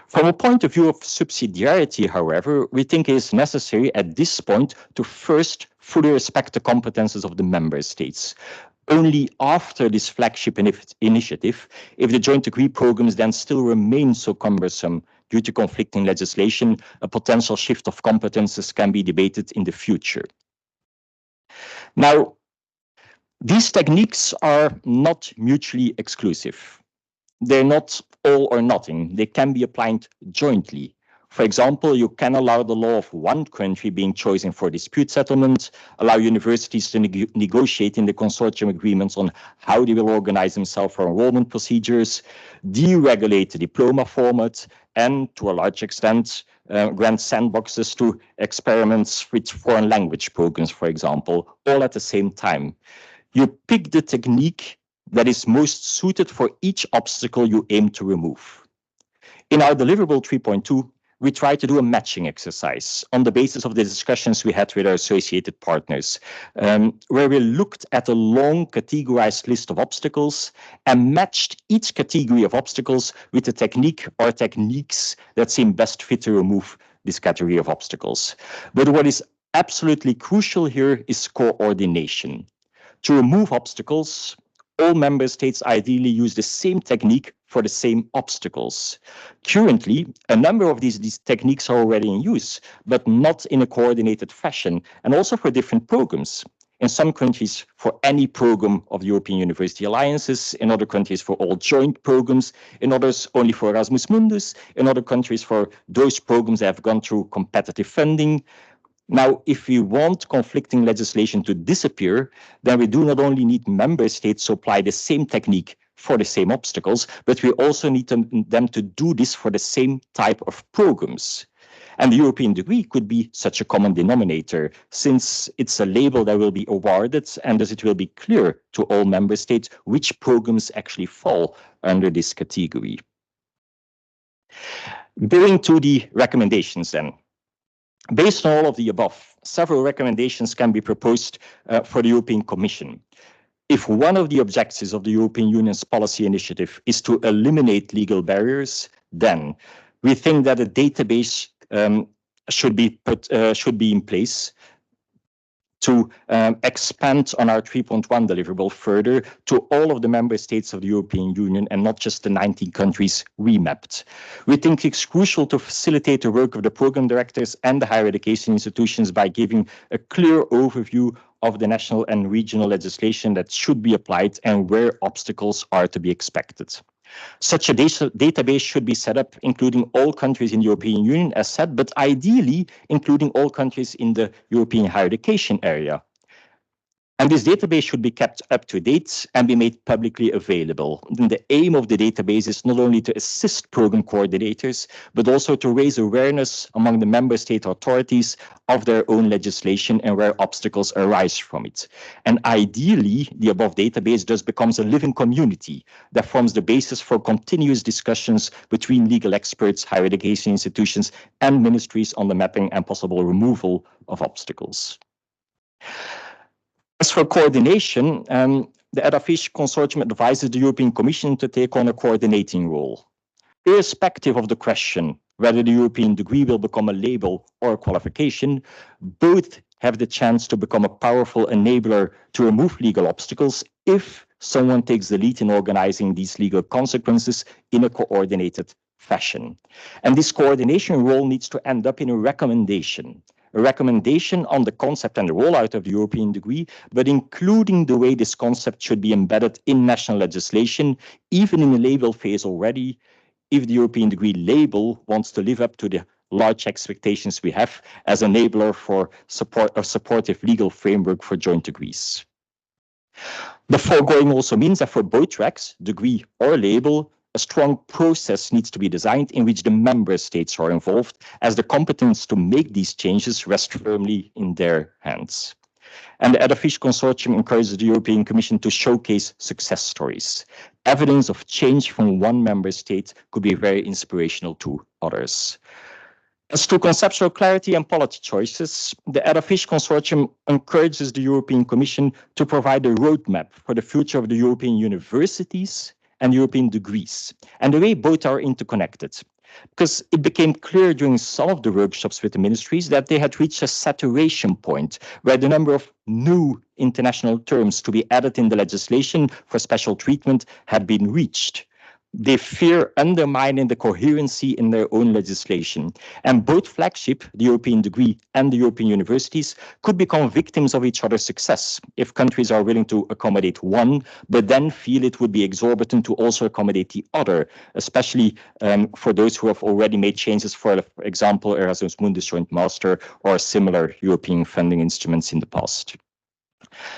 F: From a point of view of subsidiarity, however, we think it is necessary at this point to first fully respect the competences of the member states. Only after this flagship initiative, if the joint degree programs then still remain so cumbersome due to conflicting legislation, a potential shift of competences can be debated in the future. Now, these techniques are not mutually exclusive. They're not all or nothing. They can be applied jointly. For example, you can allow the law of one country being chosen for dispute settlement, allow universities to negotiate in the consortium agreements on how they will organize themselves for enrollment procedures, deregulate the diploma format, and to a large extent, grant sandboxes to experiments with foreign language programs, for example, all at the same time. You pick the technique that is most suited for each obstacle you aim to remove. In our deliverable 3.2, we try to do a matching exercise on the basis of the discussions we had with our associated partners, where we looked at a long categorized list of obstacles and matched each category of obstacles with a technique or techniques that seem best fit to remove this category of obstacles. But what is absolutely crucial here is coordination. To remove obstacles, all member states ideally use the same technique for the same obstacles. Currently, a number of these techniques are already in use, but not in a coordinated fashion, and also for different programs. In some countries, for any program of the European University Alliances, in other countries for all joint programs, in others only for Erasmus Mundus, in other countries for those programs that have gone through competitive funding. Now, if we want conflicting legislation to disappear, then we do not only need member states to apply the same technique for the same obstacles, but we also need them to do this for the same type of programs. And the European degree could be such a common denominator, since it's a label that will be awarded and thus it will be clear to all member states which programs actually fall under this category. Going to the recommendations then. Based on all of the above, several recommendations can be proposed for the European Commission. If one of the objectives of the European Union's policy initiative is to eliminate legal barriers, then we think that a database should be in place to expand on our 3.1 deliverable further to all of the member states of the European Union and not just the 19 countries we mapped. We think it's crucial to facilitate the work of the program directors and the higher education institutions by giving a clear overview of the national and regional legislation that should be applied and where obstacles are to be expected. Such a database should be set up including all countries in the European Union, as said, but ideally including all countries in the European higher education area. And this database should be kept up to date and be made publicly available. And the aim of the database is not only to assist program coordinators, but also to raise awareness among the member state authorities of their own legislation and where obstacles arise from it. And ideally, the above database thus becomes a living community that forms the basis for continuous discussions between legal experts, higher education institutions, and ministries on the mapping and possible removal of obstacles. As for coordination, the ED-AFFICHE consortium advises the European Commission to take on a coordinating role. Irrespective of the question whether the European degree will become a label or a qualification, both have the chance to become a powerful enabler to remove legal obstacles if someone takes the lead in organizing these legal consequences in a coordinated fashion. And this coordination role needs to end up in a recommendation on the concept and the rollout of the European degree, but including the way this concept should be embedded in national legislation, even in the label phase already, if the European degree label wants to live up to the large expectations we have as enabler for a supportive legal framework for joint degrees. The foregoing also means that for both tracks, degree or label, a strong process needs to be designed in which the member states are involved, as the competence to make these changes rests firmly in their hands. And the ED-AFFICHE consortium encourages the European Commission to showcase success stories. Evidence of change from one member state could be very inspirational to others. As to conceptual clarity and policy choices, the ED-AFFICHE consortium encourages the European Commission to provide a roadmap for the future of the European universities and European degrees, and the way both are interconnected. Because it became clear during some of the workshops with the ministries that they had reached a saturation point where the number of new international terms to be added in the legislation for special treatment had been reached. They fear undermining the coherency in their own legislation. And both flagship, the European degree and the European universities, could become victims of each other's success if countries are willing to accommodate one, but then feel it would be exorbitant to also accommodate the other, especially for those who have already made changes, for example, Erasmus Mundus Joint Master or similar European funding instruments in the past.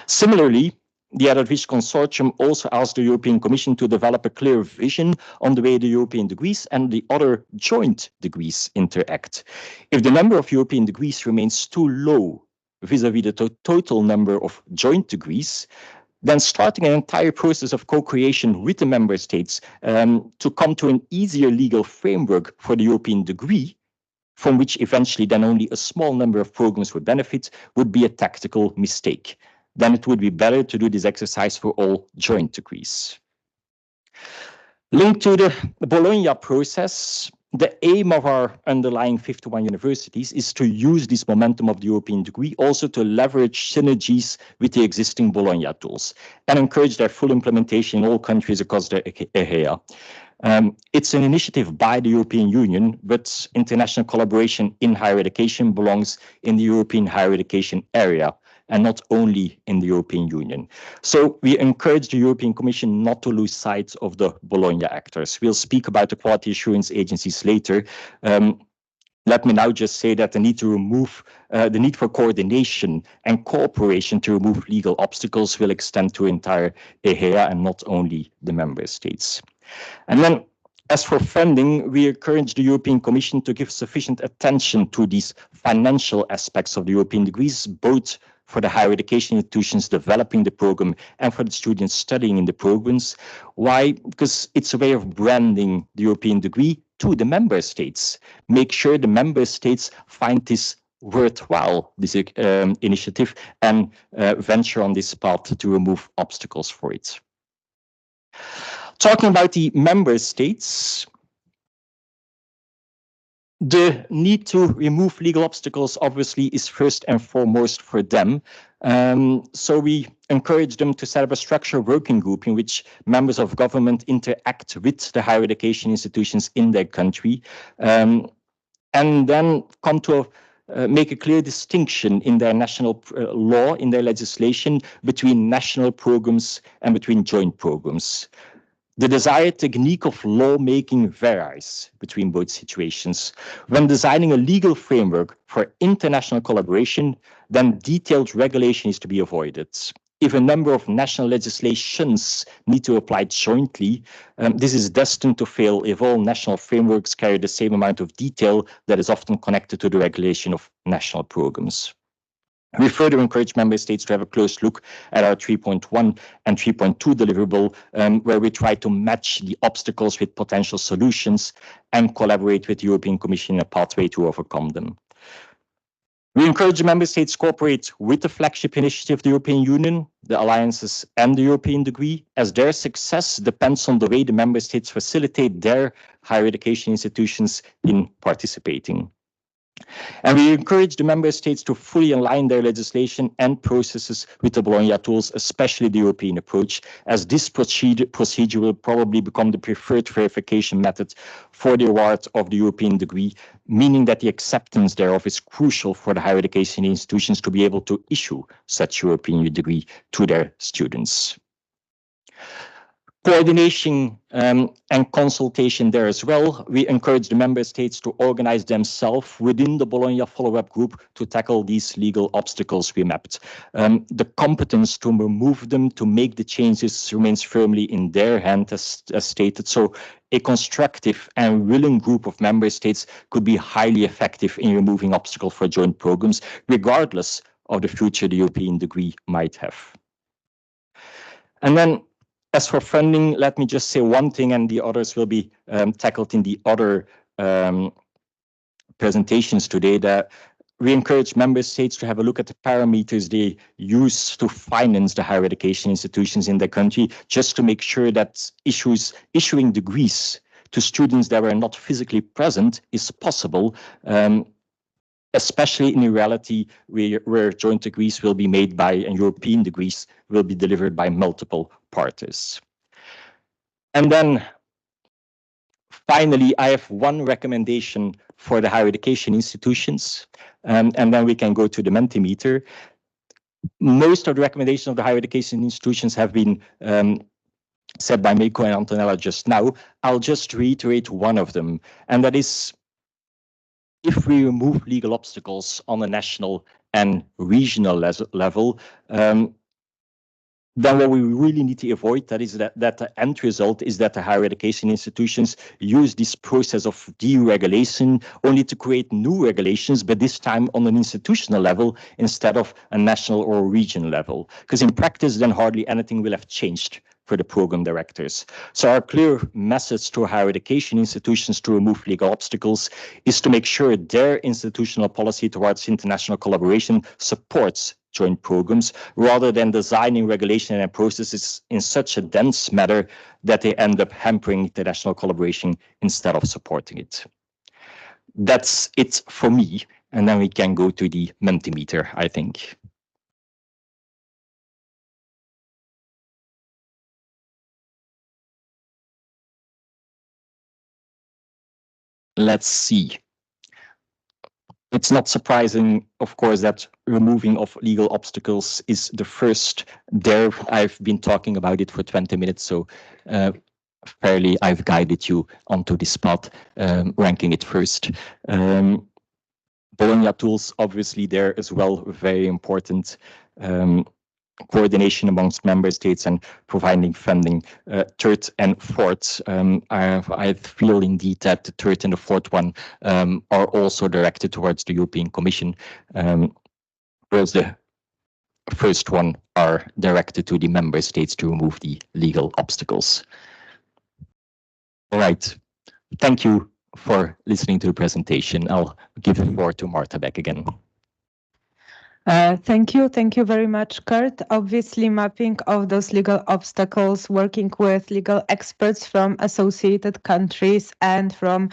F: Similarly, the ED-AFFICHE consortium also asked the European Commission to develop a clear vision on the way the European degrees and the other joint degrees interact. If the number of European degrees remains too low vis-à-vis the total number of joint degrees, then starting an entire process of co-creation with the member states to come to an easier legal framework for the European degree, from which eventually then only a small number of programs would benefit, would be a tactical mistake. Then it would be better to do this exercise for all joint degrees. Linked to the Bologna process, the aim of our underlying 51 universities is to use this momentum of the European degree also to leverage synergies with the existing Bologna tools and encourage their full implementation in all countries across the area. It's an initiative by the European Union, but international collaboration in higher education belongs in the European higher education area, and not only in the European Union. So we encourage the European Commission not to lose sight of the Bologna actors. We'll speak about the quality assurance agencies later. Let me now just say that the need to remove the need for coordination and cooperation to remove legal obstacles will extend to entire EHEA and not only the member states. And then, as for funding, we encourage the European Commission to give sufficient attention to these financial aspects of the European degrees, both for the higher education institutions developing the program and for the students studying in the programs. Why? Because it's a way of branding the European degree to the member states. Make sure the member states find this worthwhile, this initiative, and venture on this path to remove obstacles for it. Talking about the member states, the need to remove legal obstacles obviously is first and foremost for them. So we encourage them to set up a structured working group in which members of government interact with the higher education institutions in their country, and then come to make a clear distinction in their national law, in their legislation, between national programs and between joint programs. The desired technique of lawmaking varies between both situations. When designing a legal framework for international collaboration, then detailed regulation is to be avoided. If a number of national legislations need to apply jointly, this is destined to fail if all national frameworks carry the same amount of detail that is often connected to the regulation of national programs. We further encourage member states to have a close look at our 3.1 and 3.2 deliverable, where we try to match the obstacles with potential solutions and collaborate with the European Commission in a pathway to overcome them. We encourage the member states to cooperate with the flagship initiative of the European Union, the alliances and the European degree, as their success depends on the way the member states facilitate their higher education institutions in participating. And we encourage the member states to fully align their legislation and processes with the Bologna tools, especially the European approach, as this procedure will probably become the preferred verification method for the award of the European degree, meaning that the acceptance thereof is crucial for the higher education institutions to be able to issue such European degree to their students. Coordination and consultation there as well. We encourage the member states to organize themselves within the Bologna follow-up group to tackle these legal obstacles we mapped. The competence to remove them, to make the changes remains firmly in their hand as stated. So a constructive and willing group of member states could be highly effective in removing obstacles for joint programs, regardless of the future the European degree might have. And then, as for funding, let me just say one thing, and the others will be tackled in the other presentations today, that we encourage member states to have a look at the parameters they use to finance the higher education institutions in their country, just to make sure that issuing degrees to students that were not physically present is possible, especially in a reality where joint degrees will be made by and European degrees will be delivered by multiple parties. And then finally, I have one recommendation for the higher education institutions, and then we can go to the Mentimeter. Most of the recommendations of the higher education institutions have been said by Meiko and Antonella just now. I'll just reiterate one of them, and that is, if we remove legal obstacles on a national and regional level, then what we really need to avoid that the end result is that the higher education institutions use this process of deregulation only to create new regulations, but this time on an institutional level instead of a national or regional level. Because in practice, then hardly anything will have changed for the program directors. So our clear message to higher education institutions to remove legal obstacles is to make sure their institutional policy towards international collaboration supports joint programs, rather than designing regulation and processes in such a dense manner that they end up hampering international collaboration instead of supporting it. That's it for me, and then we can go to the Mentimeter, I think. Let's see. It's not surprising, of course, that removing of legal obstacles is the first there. I've been talking about it for 20 minutes, so fairly I've guided you onto this spot, ranking it first. Bologna tools, obviously, there as well, very important. Coordination amongst member states and providing funding. Third and fourth, I feel indeed that the third and the fourth one are also directed towards the European Commission, whereas the first one are directed to the member states to remove the legal obstacles. All right, thank you for listening to the presentation. I'll give the floor to Marta back again.
B: Thank you very much, Kurt. Obviously, mapping of those legal obstacles, working with legal experts from associated countries and from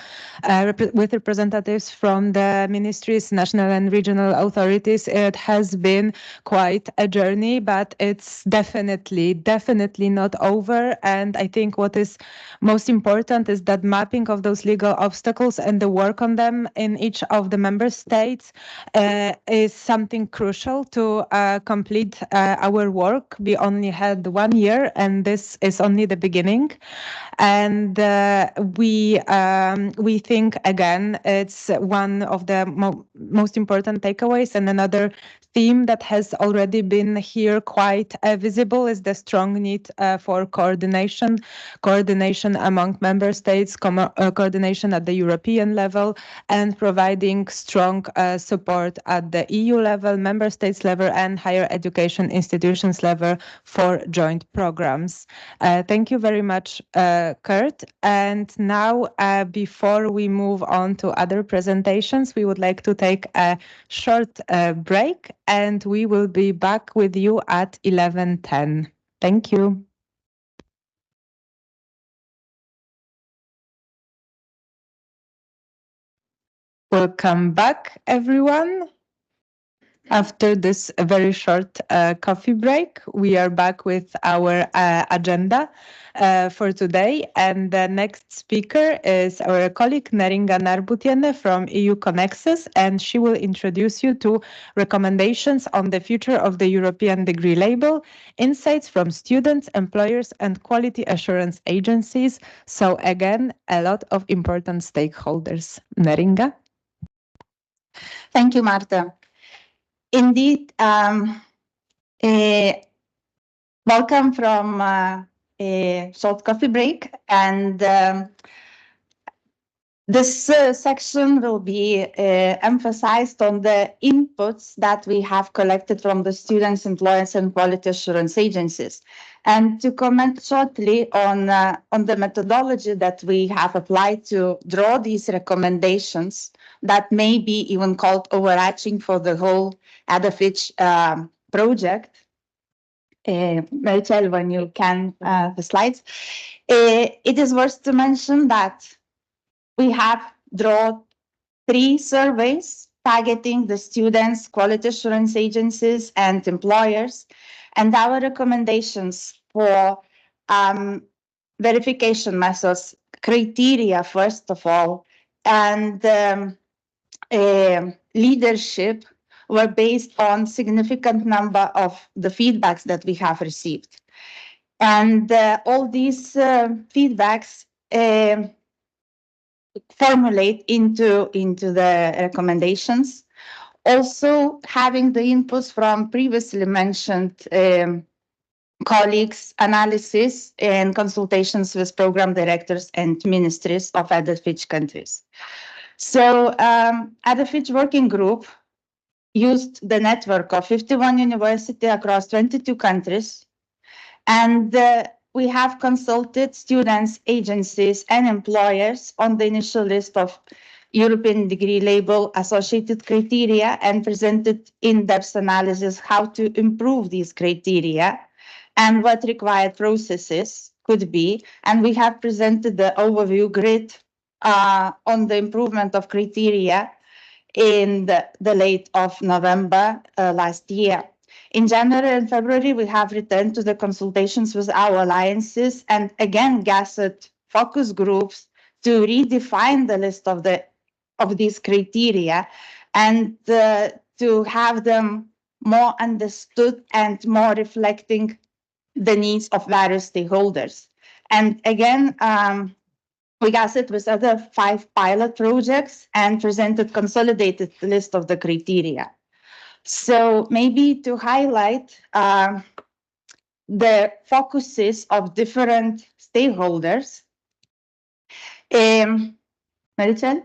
B: with representatives from the ministries, national and regional authorities. It has been quite a journey, but it's definitely not over. And I think what is most important is that mapping of those legal obstacles and the work on them in each of the member states is something crucial crucial to complete our work. We only had 1 year, and this is only the beginning. And we think, again, it's one of the most important takeaways. And another theme that has already been here quite visible is the strong need for coordination among member states, coordination at the European level, and providing strong support at the EU level, member states level, and higher education institutions level for joint programs. Thank you very much, Kurt. And now, before we move on to other presentations, we would like to take a short break, and we will be back with you at 11:10. Thank you. Welcome back, everyone. After this very short coffee break, we are back with our agenda for today. And the next speaker is our colleague Neringa Narbutiene from EU Connexus, and she will introduce you to recommendations on the future of the European degree label, insights from students, employers, and quality assurance agencies. So again, a lot of important stakeholders. Neringa?
G: Thank you, Marta. Indeed, welcome from a short coffee break, and this section will be emphasized on the inputs that we have collected from the students, employers, and quality assurance agencies. And to comment shortly on the methodology that we have applied to draw these recommendations that may be even called overarching for the whole ED-AFFICHE project. Rachel, when you can, the slides. It is worth to mention that we have drawn 3 surveys targeting the students, quality assurance agencies, and employers, and our recommendations for verification methods, criteria, first of all, and leadership were based on significant number of the feedbacks that we have received. And all these feedbacks formulate into the recommendations. Also, having the inputs from previously mentioned colleagues, analysis, and consultations with program directors and ministries of ED-AFFICHE countries. So, ED-AFFICHE working group used the network of 51 universities across 22 countries, and we have consulted students, agencies, and employers on the initial list of European degree label associated criteria and presented in-depth analysis how to improve these criteria and what required processes could be. And we have presented the overview grid on the improvement of criteria in the late of November last year. In January and February, we have returned to the consultations with our alliances and again gathered focus groups to redefine the list of these criteria and to have them more understood and more reflecting the needs of various stakeholders. And again, we gathered with other 5 pilot projects and presented consolidated list of the criteria. So maybe to highlight the focuses of different stakeholders. Marichel?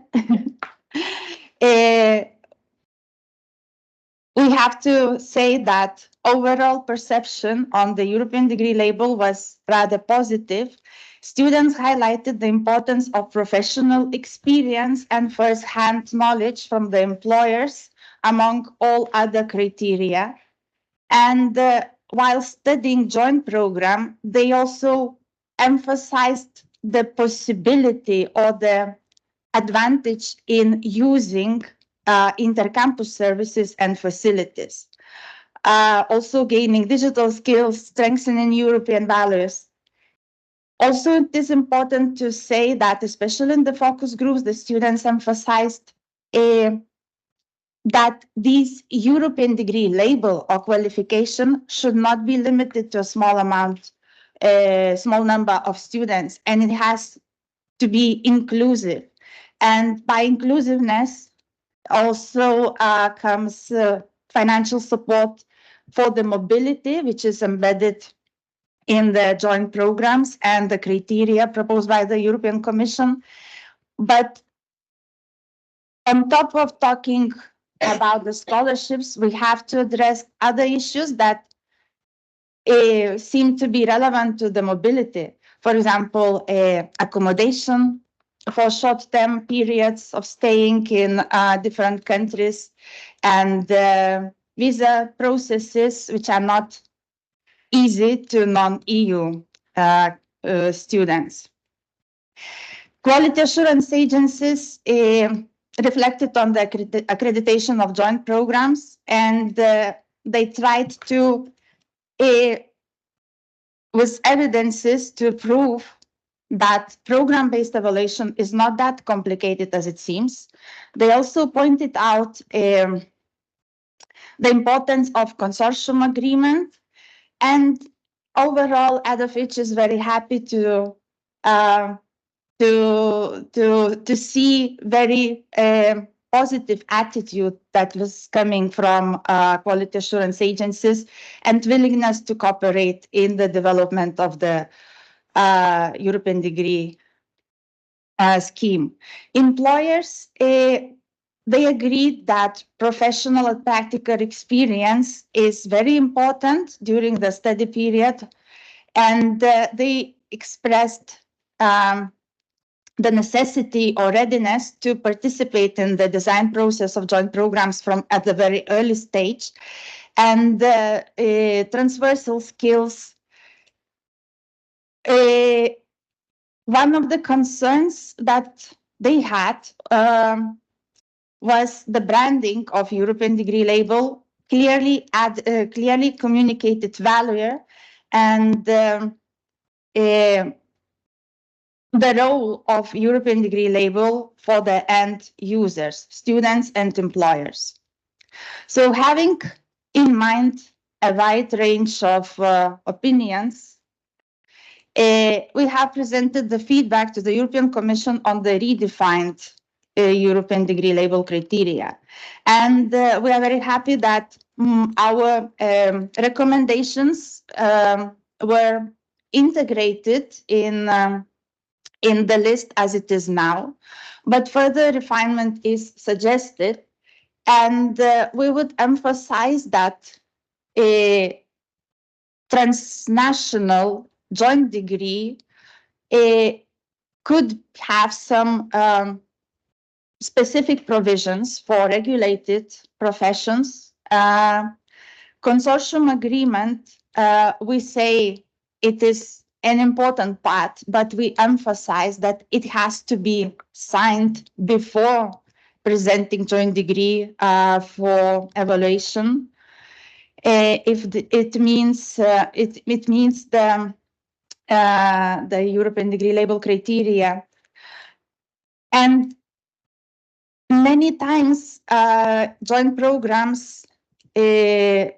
G: We have to say that overall perception on the European degree label was rather positive. Students highlighted the importance of professional experience and first-hand knowledge from the employers among all other criteria. And while studying joint program, they also emphasized the possibility or the advantage in using intercampus services and facilities. Also gaining digital skills, strengthening European values. Also, it is important to say that, especially in the focus groups, the students emphasized that this European degree label or qualification should not be limited to a small number of students, and it has to be inclusive. And by inclusiveness also comes financial support for the mobility, which is embedded in the joint programs and the criteria proposed by the European Commission. But on top of talking about the scholarships, we have to address other issues that seem to be relevant to the mobility. For example, accommodation for short-term periods of staying in different countries, and visa processes which are not easy to non-EU students. Quality assurance agencies reflected on the accreditation of joint programs, and they tried to, with evidences, to prove that program-based evaluation is not that complicated as it seems. They also pointed out the importance of consortium agreement, and overall, ED-AFFICHE is very happy to see very positive attitude that was coming from quality assurance agencies and willingness to cooperate in the development of the European degree scheme. Employers, they agreed that professional and practical experience is very important during the study period, and they expressed the necessity or readiness to participate in the design process of joint programs from at the very early stage, and transversal skills. One of the concerns that they had was the branding of European degree label, clearly communicated value, and the role of European degree label for the end users, students and employers. So having in mind a wide range of opinions, we have presented the feedback to the European Commission on the redefined European degree label criteria. And we are very happy that our recommendations were integrated in the list as it is now, but further refinement is suggested. And we would emphasize that a transnational joint degree could have some specific provisions for regulated professions. Consortium agreement, we say it is an important part, but we emphasize that it has to be signed before presenting joint degree for evaluation. It means the European degree label criteria. And many times joint programs are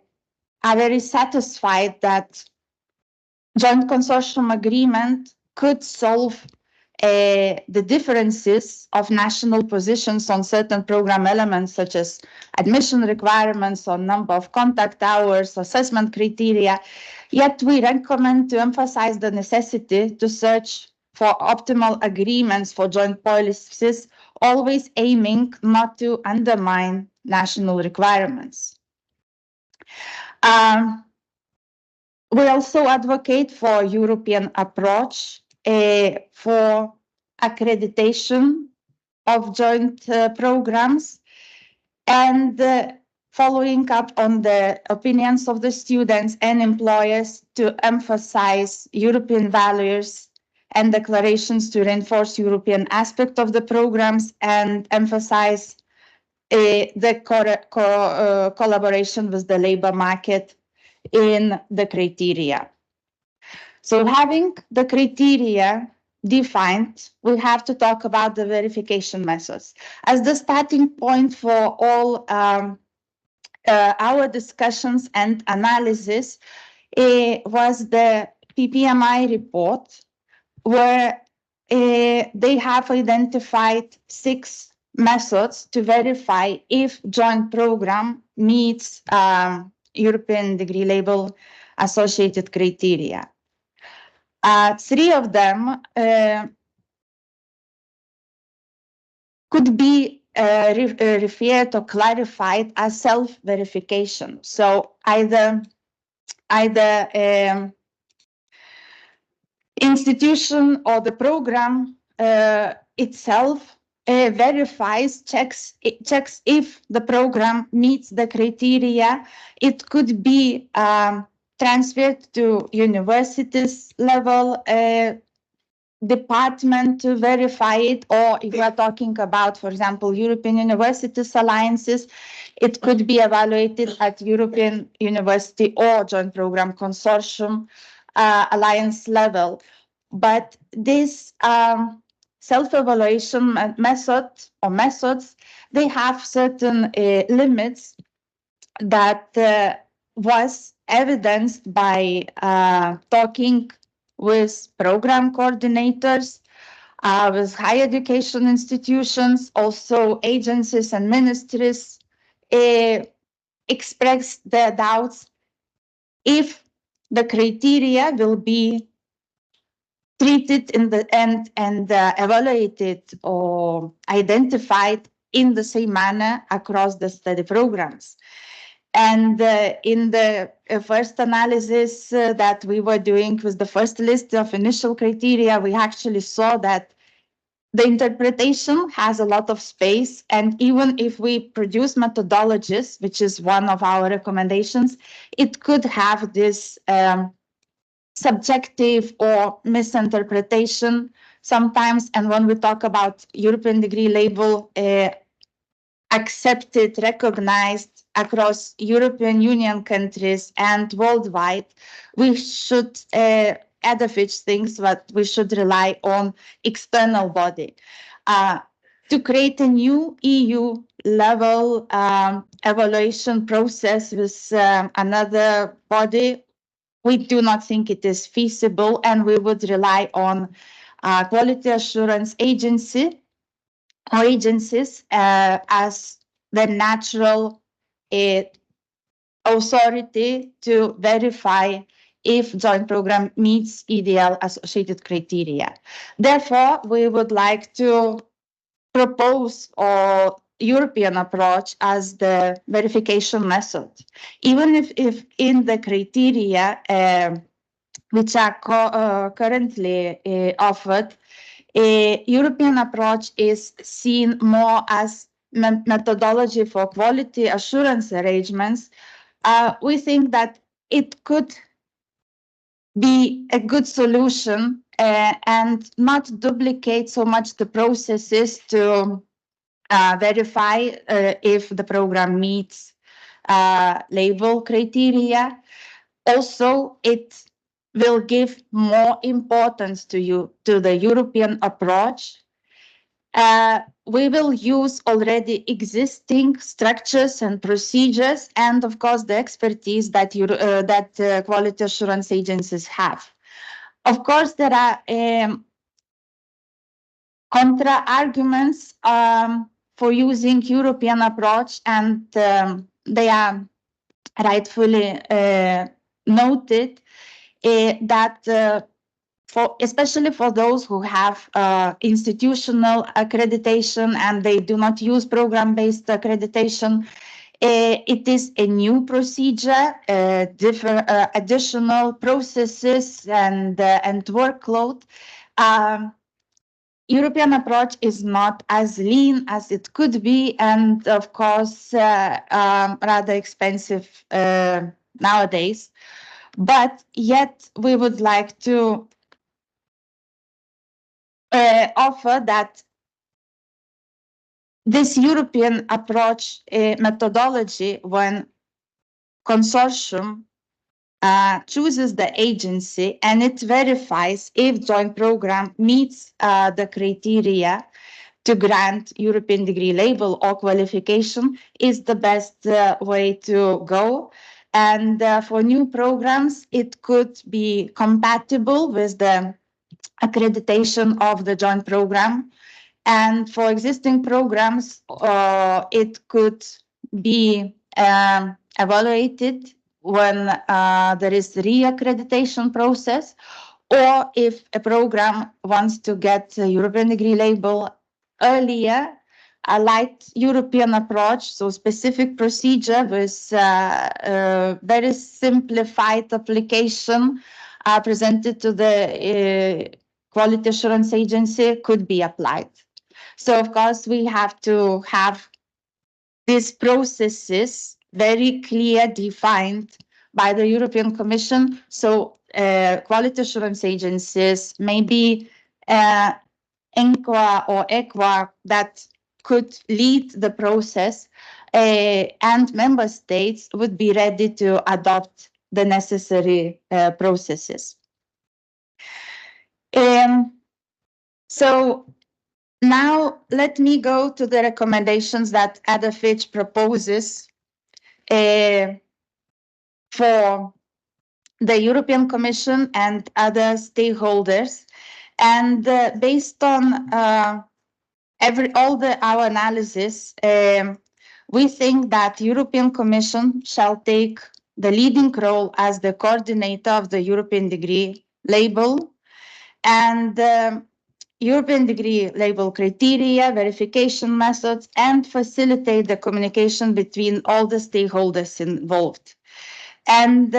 G: very satisfied that joint consortium agreement could solve the differences of national positions on certain program elements, such as admission requirements or number of contact hours, assessment criteria. Yet we recommend to emphasize the necessity to search for optimal agreements for joint policies, always aiming not to undermine national requirements. We also advocate for European approach for accreditation of joint programs, and following up on the opinions of the students and employers to emphasize European values and declarations to reinforce European aspect of the programs and emphasize the collaboration with the labor market in the criteria. So having the criteria defined, we have to talk about the verification methods. As the starting point for all our discussions and analysis, was the PPMI report, where they have identified 6 methods to verify if joint program meets European degree label associated criteria. 3 of them could be referred or clarified as self-verification. So either institution or the program itself verifies, checks if the program meets the criteria. It could be transferred to universities level department to verify it, or if we are talking about, for example, European Universities Alliances, it could be evaluated at European University or Joint Program Consortium Alliance level. But this self-evaluation method or methods, they have certain limits that was evidenced by talking with program coordinators, with higher education institutions, also agencies and ministries expressed their doubts if the criteria will be treated in the end and evaluated or identified in the same manner across the study programs. And in the first analysis that we were doing with the first list of initial criteria, we actually saw that the interpretation has a lot of space. And even if we produce methodologies, which is one of our recommendations, it could have this subjective or misinterpretation sometimes. And when we talk about European degree label, accepted, recognized across European Union countries and worldwide, we should ED-AFFICHE thinks that we should rely on external body. To create a new EU level evaluation process with another body, we do not think it is feasible, and we would rely on quality assurance agency or agencies as the natural authority to verify if joint program meets EDL associated criteria. Therefore, we would like to propose a European approach as the verification method. Even if in the criteria which are currently offered, a European approach is seen more as methodology for quality assurance arrangements. We think that it could be a good solution and not duplicate so much the processes to verify if the program meets label criteria. Also, it will give more importance to the European approach. We will use already existing structures and procedures, and of course the expertise that quality assurance agencies have. Of course, there are contra-arguments for using European approach, and they are rightfully noted. That especially for those who have institutional accreditation and they do not use program-based accreditation, it is a new procedure, different additional processes and workload. European approach is not as lean as it could be, and of course rather expensive nowadays. But yet we would like to offer that this European approach methodology, when consortium chooses the agency and it verifies if joint program meets the criteria to grant European degree label or qualification is the best way to go. And for new programs, it could be compatible with the accreditation of the joint program. And for existing programs, it could be evaluated when there is re-accreditation process, or if a program wants to get a European degree label earlier, a light European approach, so specific procedure with very simplified application presented to the quality assurance agency could be applied. So of course we have to have these processes very clear, defined by the European Commission. So quality assurance agencies, maybe ENQA or EQA that could lead the process, and member states would be ready to adopt the necessary processes. So now let me go to the recommendations that ED-AFFICHE proposes for the European Commission and other stakeholders. And based on our analysis, we think that European Commission shall take the leading role as the coordinator of the European degree label, and European degree label criteria, verification methods, and facilitate the communication between all the stakeholders involved. And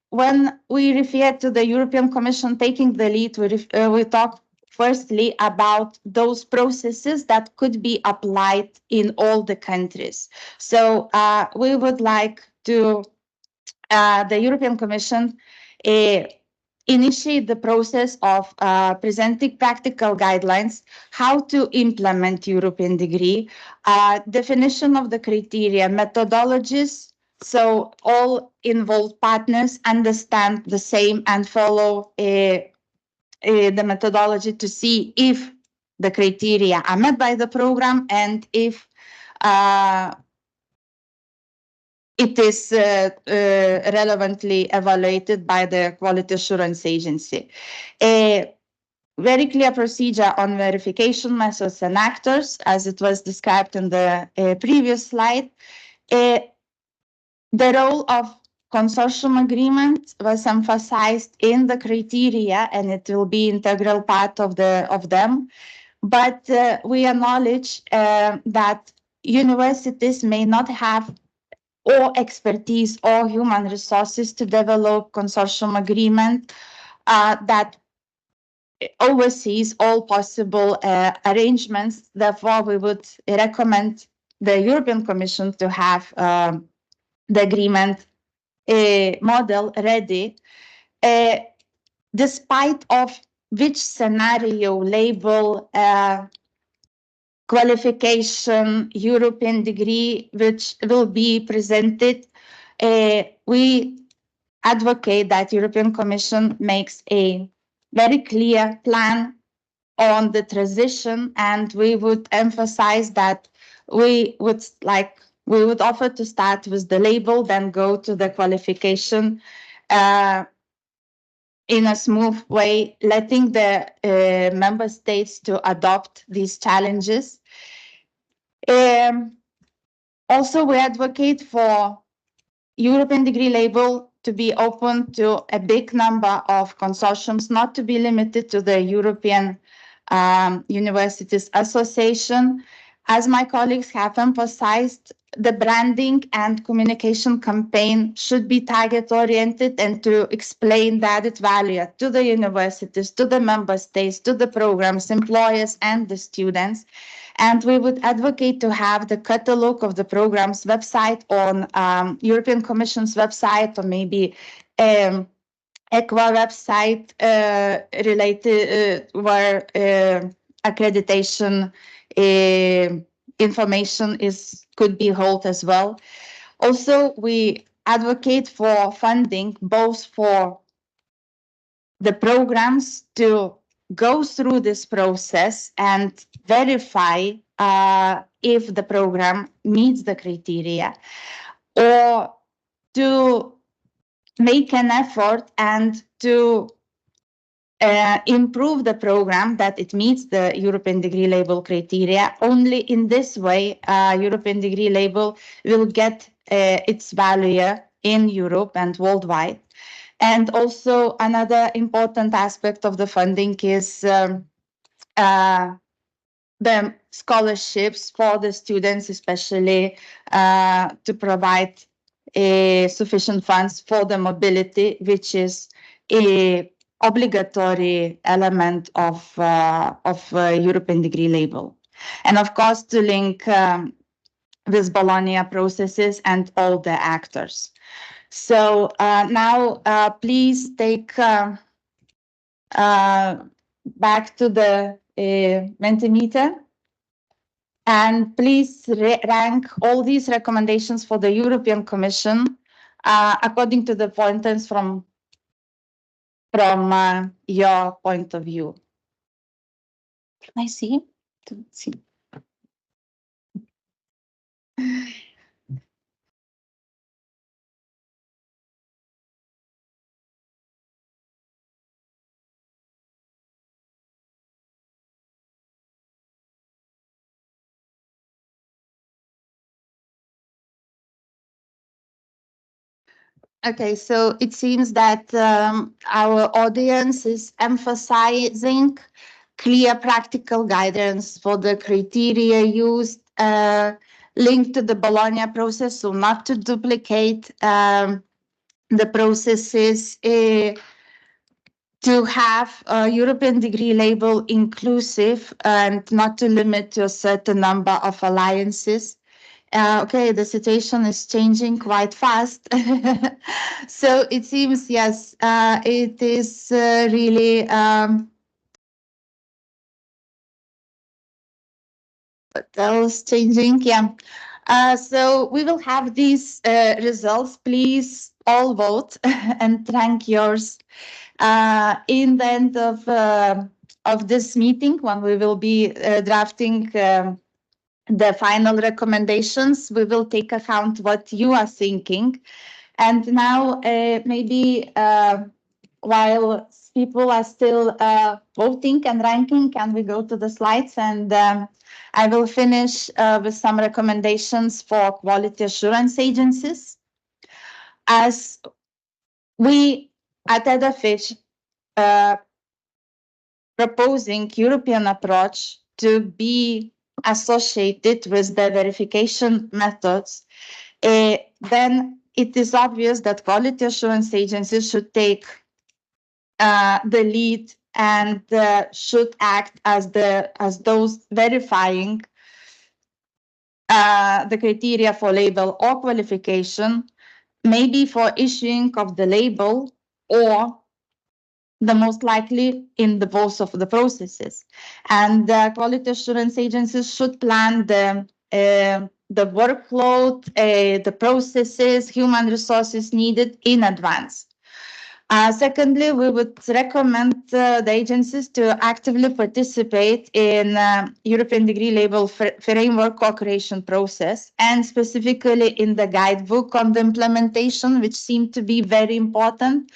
G: when we refer to the European Commission taking the lead, we talk firstly about those processes that could be applied in all the countries. So we would like to, the European Commission, initiate the process of presenting practical guidelines, how to implement European degree, definition of the criteria, methodologies, so all involved partners understand the same and follow the methodology to see if the criteria are met by the program and if it is relevantly evaluated by the quality assurance agency. A very clear procedure on verification methods and actors, as it was described in the previous slide. The role of consortium agreement was emphasized in the criteria, and it will be integral part of them. But we acknowledge that universities may not have or expertise or human resources to develop consortium agreement that oversees all possible arrangements. Therefore, we would recommend the European Commission to have the agreement model ready, despite of which scenario, label, qualification, European degree, which will be presented. We advocate that European Commission makes a very clear plan on the transition, and we would emphasize that we would offer to start with the label, then go to the qualification in a smooth way, letting the member states to adopt these challenges. Also, we advocate for European degree label to be open to a big number of consortiums, not to be limited to the European Universities Association. As my colleagues have emphasized, the branding and communication campaign should be target-oriented and to explain the added value to the universities, to the member states, to the programs, employers, and the students. And we would advocate to have the catalog of the program's website on European Commission's website, or maybe EQA website related where accreditation information could be held as well. Also, we advocate for funding both for the programs to go through this process and verify if the program meets the criteria, or to make an effort and to improve the program that it meets the European degree label criteria. Only in this way, European degree label will get its value in Europe and worldwide. And also another important aspect of the funding is the scholarships for the students, especially to provide sufficient funds for the mobility, which is a obligatory element of European degree label. And of course, to link with Bologna processes and all the actors. So now please take back to the Mentimeter, and please rank all these recommendations for the European Commission according to the pointers from your point of view. Can I see? Okay, so it seems that our audience is emphasizing clear practical guidance for the criteria used linked to the Bologna process, so not to duplicate the processes, to have a European degree label inclusive and not to limit to a certain number of alliances. Okay, the situation is changing quite fast. So it seems, yes, it is really what else changing? Yeah. So we will have these results. Please all vote and rank yours in the end of this meeting, when we will be drafting the final recommendations. We will take account what you are thinking. And now maybe while people are still voting and ranking, can we go to the slides? And I will finish with some recommendations for quality assurance agencies. As we at ED-AFFICHE proposing European approach to be associated with the verification methods, then it is obvious that quality assurance agencies should take the lead and should act as those verifying the criteria for label or qualification, maybe for issuing of the label, or the most likely in the both of the processes. And quality assurance agencies should plan the workload, the processes, human resources needed in advance. Secondly, we would recommend the agencies to actively participate in European degree label framework co-creation process, and specifically in the guidebook on the implementation, which seem to be very important.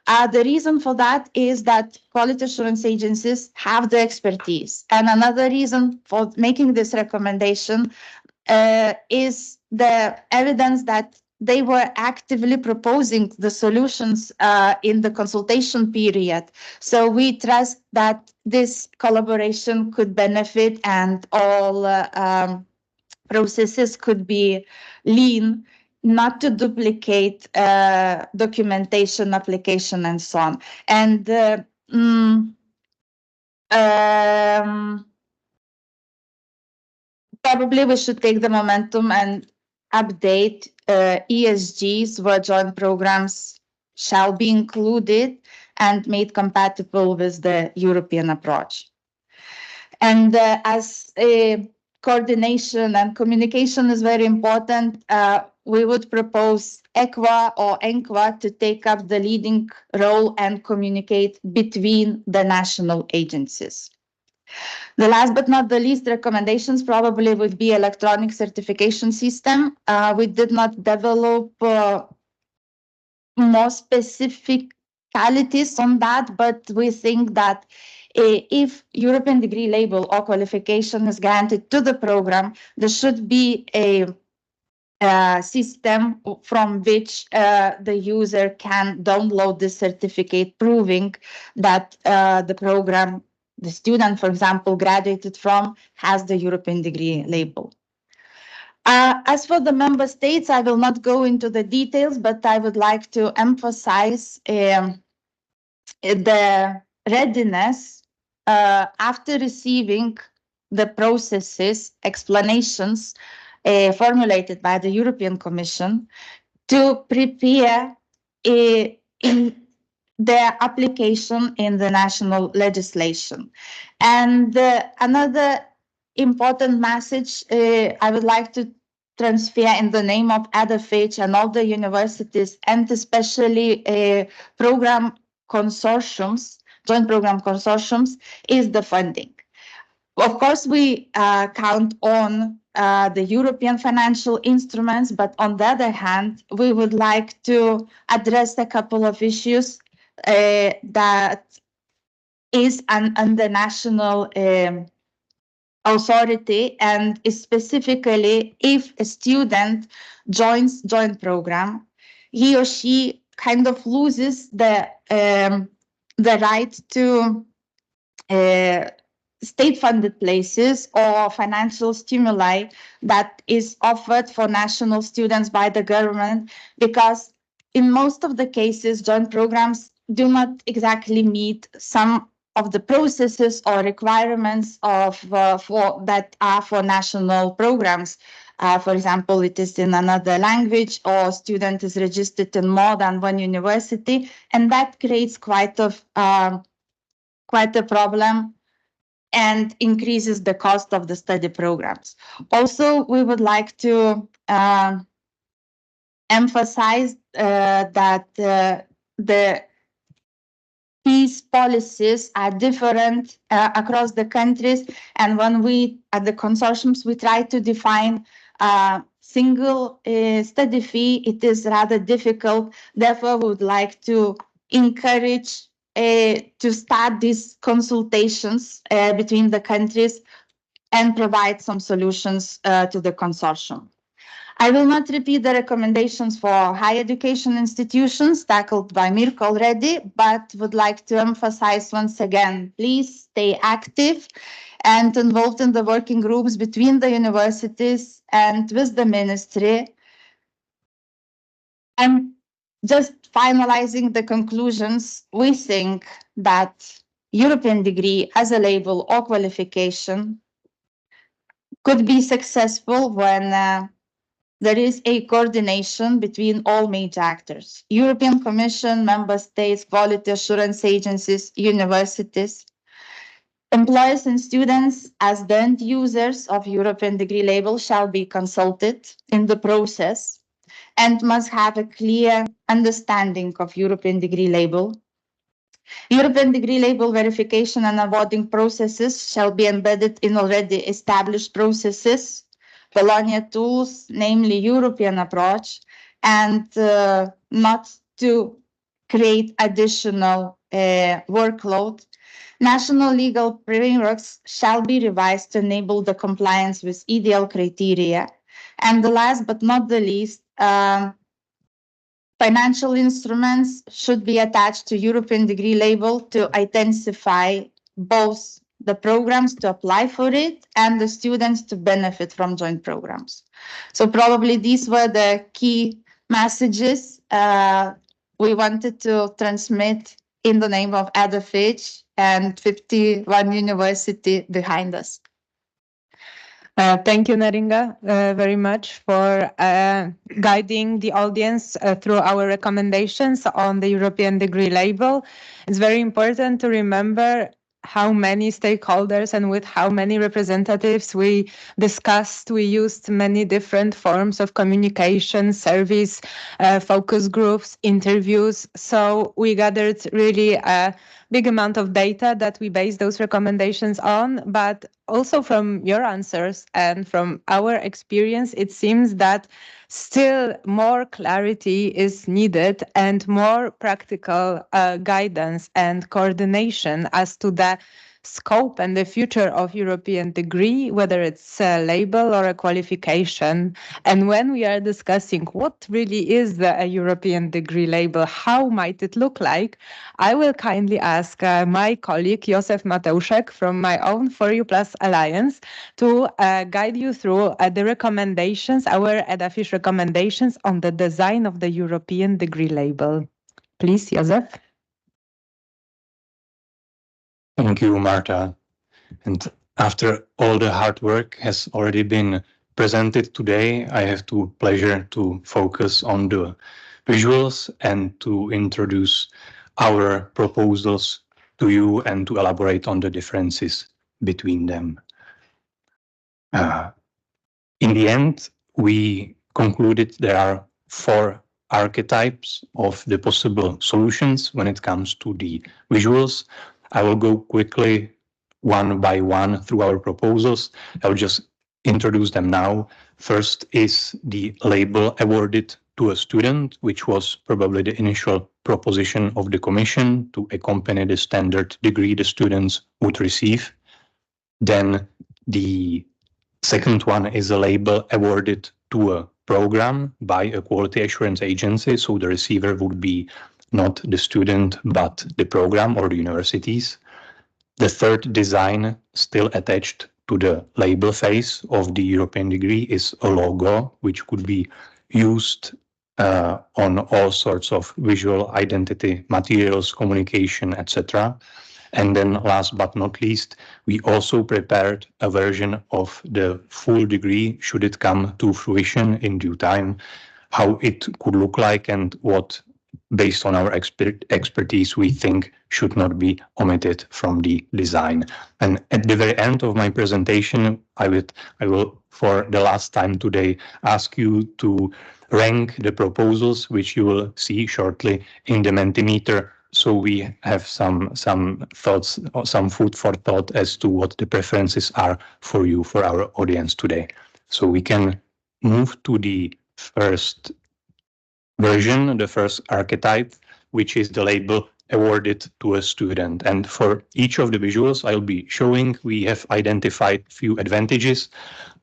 G: The reason for that is that quality assurance agencies have the expertise. And another reason for making this recommendation is the evidence that they were actively proposing the solutions in the consultation period. So we trust that this collaboration could benefit, and all processes could be lean, not to duplicate documentation, application, and so on. And probably we should take the momentum and update ESGs where joint programs shall be included and made compatible with the European approach. And as a coordination and communication is very important, we would propose EQUA or ENQUA to take up the leading role and communicate between the national agencies. The last but not the least recommendations probably would be electronic certification system. We did not develop more specificalities on that, but we think that if European degree label or qualification is granted to the program, there should be a system from which the user can download the certificate proving that the program, the student, for example, graduated from, has the European degree label. As for the member states, I will not go into the details, but I would like to emphasize the readiness after receiving the processes, explanations formulated by the European Commission to prepare in their application in the national legislation. And another important message I would like to transfer in the name of ED-AFFICHE and all the universities, and especially program consortiums, joint program consortiums, is the funding. Of course, we count on the European financial instruments, but on the other hand, we would like to address a couple of issues that is under national authority, and specifically if a student joins joint program, he or she kind of loses the right to state-funded places or financial stimuli that is offered for national students by the government, because in most of the cases, joint programs do not exactly meet some of the processes or requirements of that are for national programs. For example, it is in another language, or student is registered in more than one university, and that creates quite a problem and increases the cost of the study programs. Also, we would like to emphasize that the these policies are different across the countries, and when we at the consortiums we try to define a single study fee, it is rather difficult. Therefore, we would like to encourage to start these consultations between the countries and provide some solutions to the consortium. I will not repeat the recommendations for higher education institutions tackled by Mirko already, but would like to emphasize once again, please stay active and involved in the working groups between the universities and with the ministry. And just finalizing the conclusions, we think that European degree as a label or qualification could be successful when there is a coordination between all major actors: European Commission, member states, quality assurance agencies, universities. Employers and students as the end users of European degree label shall be consulted in the process and must have a clear understanding of European degree label. European degree label verification and awarding processes shall be embedded in already established processes, Bologna tools, namely European approach, and not to create additional workload. National legal frameworks shall be revised to enable the compliance with EDL criteria. And the last but not the least, financial instruments should be attached to European degree label to intensify both the programs to apply for it and the students to benefit from joint programs. So probably these were the key messages we wanted to transmit in the name of ED-AFFICHE and 51 university behind us.
B: Thank you, Neringa, very much for guiding the audience through our recommendations on the European degree label. It's very important to remember how many stakeholders and with how many representatives we discussed. We used many different forms of communication, surveys, focus groups, interviews. So we gathered really a big amount of data that we based those recommendations on. But also from your answers and from our experience, it seems that still more clarity is needed and more practical guidance and coordination as to the scope and the future of European degree, whether it's a label or a qualification. And when we are discussing what really is a European degree label, how might it look like, I will kindly ask my colleague Josef Mateuszek from my own For You Plus Alliance to guide you through the recommendations, our ED-AFFICHE recommendations on the design of the European degree label. Please, Josef.
H: Thank you, Marta. And after all the hard work has already been presented today, I have the pleasure to focus on the visuals and to introduce our proposals to you and to elaborate on the differences between them. In the end, we concluded there are 4 archetypes of the possible solutions when it comes to the visuals. I will go quickly one by one through our proposals. I'll just introduce them now. First is the label awarded to a student, which was probably the initial proposition of the Commission to accompany the standard degree the students would receive. Then the second one is a label awarded to a program by a quality assurance agency. So the receiver would be not the student, but the program or the universities. The third design still attached to the label phase of the European degree is a logo, which could be used on all sorts of visual identity materials, communication, etc. And then last but not least, we also prepared a version of the full degree, should it come to fruition in due time, how it could look like and what, based on our expertise, we think should not be omitted from the design. And at the very end of my presentation, I will, for the last time today, ask you to rank the proposals, which you will see shortly in the Mentimeter, so we have some thoughts, or some food for thought as to what the preferences are for you, for our audience today. So we can move to the first version, the first archetype, which is the label awarded to a student. And for each of the visuals I'll be showing, we have identified few advantages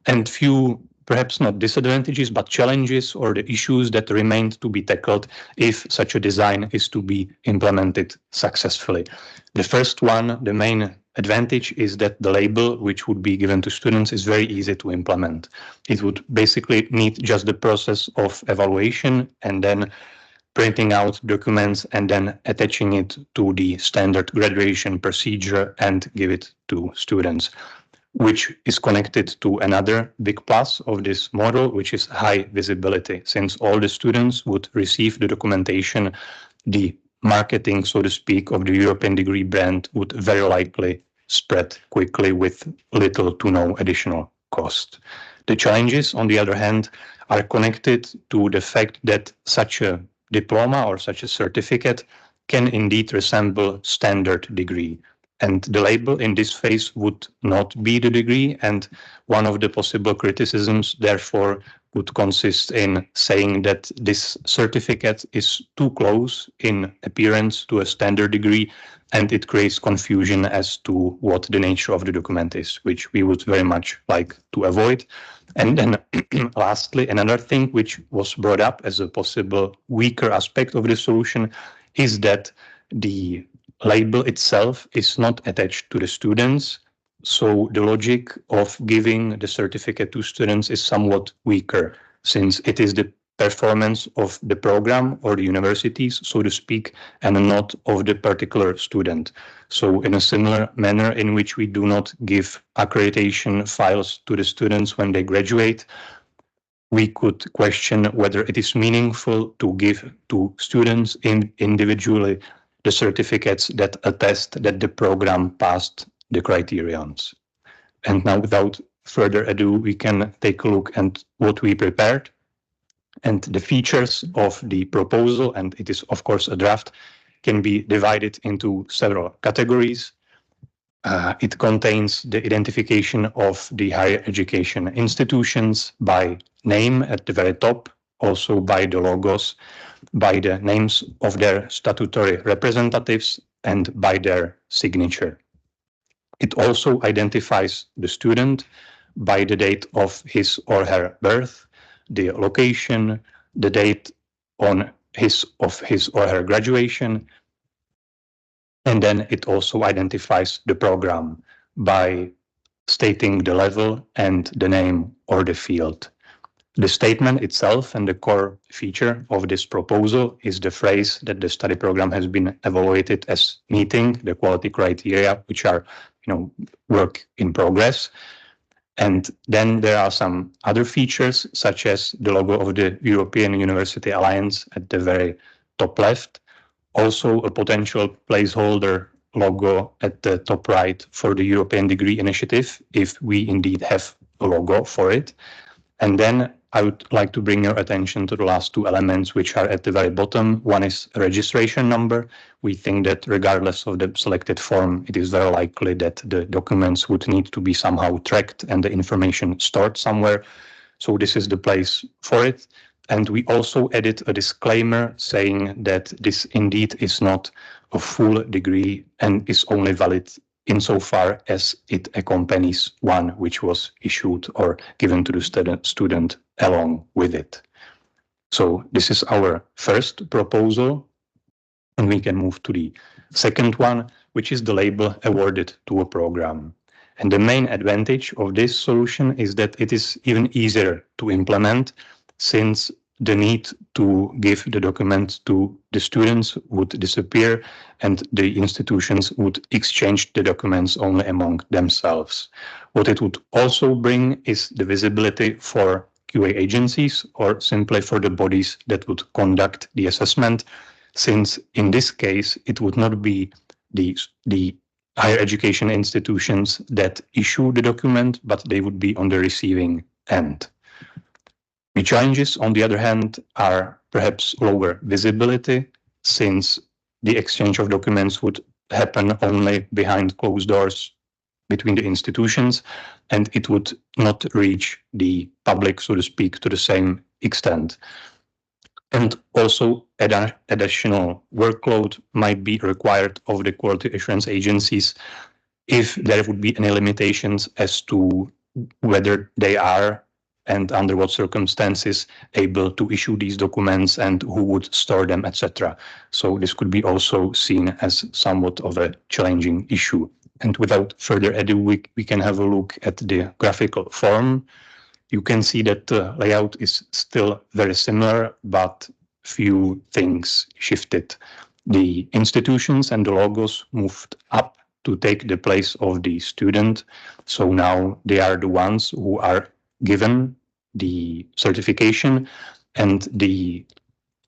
H: and few, perhaps not disadvantages, but challenges or the issues that remained to be tackled if such a design is to be implemented successfully. The first one, the main advantage, is that the label which would be given to students is very easy to implement. It would basically need just the process of evaluation and then printing out documents and then attaching it to the standard graduation procedure and give it to students, which is connected to another big plus of this model, which is high visibility. Since all the students would receive the documentation, the marketing, so to speak, of the European degree brand would very likely spread quickly with little to no additional cost. The challenges, on the other hand, are connected to the fact that such a diploma or such a certificate can indeed resemble standard degree. And the label in this phase would not be the degree. And one of the possible criticisms, therefore, would consist in saying that this certificate is too close in appearance to a standard degree, and it creates confusion as to what the nature of the document is, which we would very much like to avoid. And then lastly, another thing which was brought up as a possible weaker aspect of the solution is that the label itself is not attached to the students. So the logic of giving the certificate to students is somewhat weaker, since it is the performance of the program or the universities, so to speak, and not of the particular student. So in a similar manner in which we do not give accreditation files to the students when they graduate, we could question whether it is meaningful to give to students individually the certificates that attest that the program passed the criterions. And now, without further ado, we can take a look at what we prepared. And the features of the proposal, and it is of course a draft, can be divided into several categories. It contains the identification of the higher education institutions by name at the very top, also by the logos, by the names of their statutory representatives, and by their signature. It also identifies the student by the date of his or her birth, the location, the date on his or her graduation, and then it also identifies the program by stating the level and the name or the field. The statement itself and the core feature of this proposal is the phrase that the study program has been evaluated as meeting the quality criteria, which are, work in progress. And then there are some other features, such as the logo of the European University Alliance at the very top left, also a potential placeholder logo at the top right for the European Degree Initiative, if we indeed have a logo for it. And then I would like to bring your attention to the last two elements, which are at the very bottom. One is a registration number. We think that regardless of the selected form, it is very likely that the documents would need to be somehow tracked and the information stored somewhere. So this is the place for it. And we also added a disclaimer saying that this indeed is not a full degree and is only valid insofar as it accompanies one which was issued or given to the student along with it. So this is our first proposal, and we can move to the second one, which is the label awarded to a program. And the main advantage of this solution is that it is even easier to implement, since the need to give the document to the students would disappear and the institutions would exchange the documents only among themselves. What it would also bring is the visibility for QA agencies or simply for the bodies that would conduct the assessment, since in this case it would not be the higher education institutions that issue the document, but they would be on the receiving end. The challenges, on the other hand, are perhaps lower visibility, since the exchange of documents would happen only behind closed doors between the institutions, and it would not reach the public, so to speak, to the same extent. And also additional workload might be required of the quality assurance agencies if there would be any limitations as to whether they are and under what circumstances able to issue these documents and who would store them, etc. So this could be also seen as somewhat of a challenging issue. And without further ado, we can have a look at the graphical form. You can see that the layout is still very similar, but few things shifted. The institutions and the logos moved up to take the place of the student. So now they are the ones who are given the certification, and the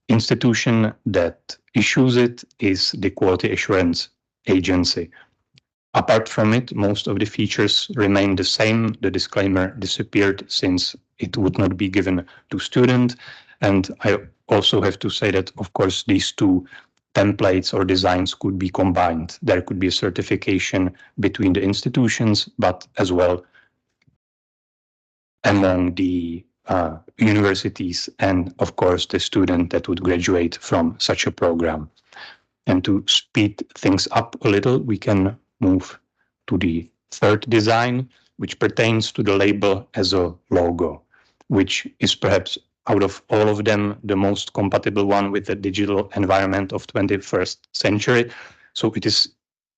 H: institution that issues it is the quality assurance agency. Apart from it, most of the features remain the same. The disclaimer disappeared since it would not be given to student. And I also have to say that, of course, these two templates or designs could be combined. There could be a certification between the institutions, but as well among the universities and, of course, the student that would graduate from such a program. And to speed things up a little, we can move to the third design, which pertains to the label as a logo, which is perhaps out of all of them the most compatible one with the digital environment of 21st century. So it is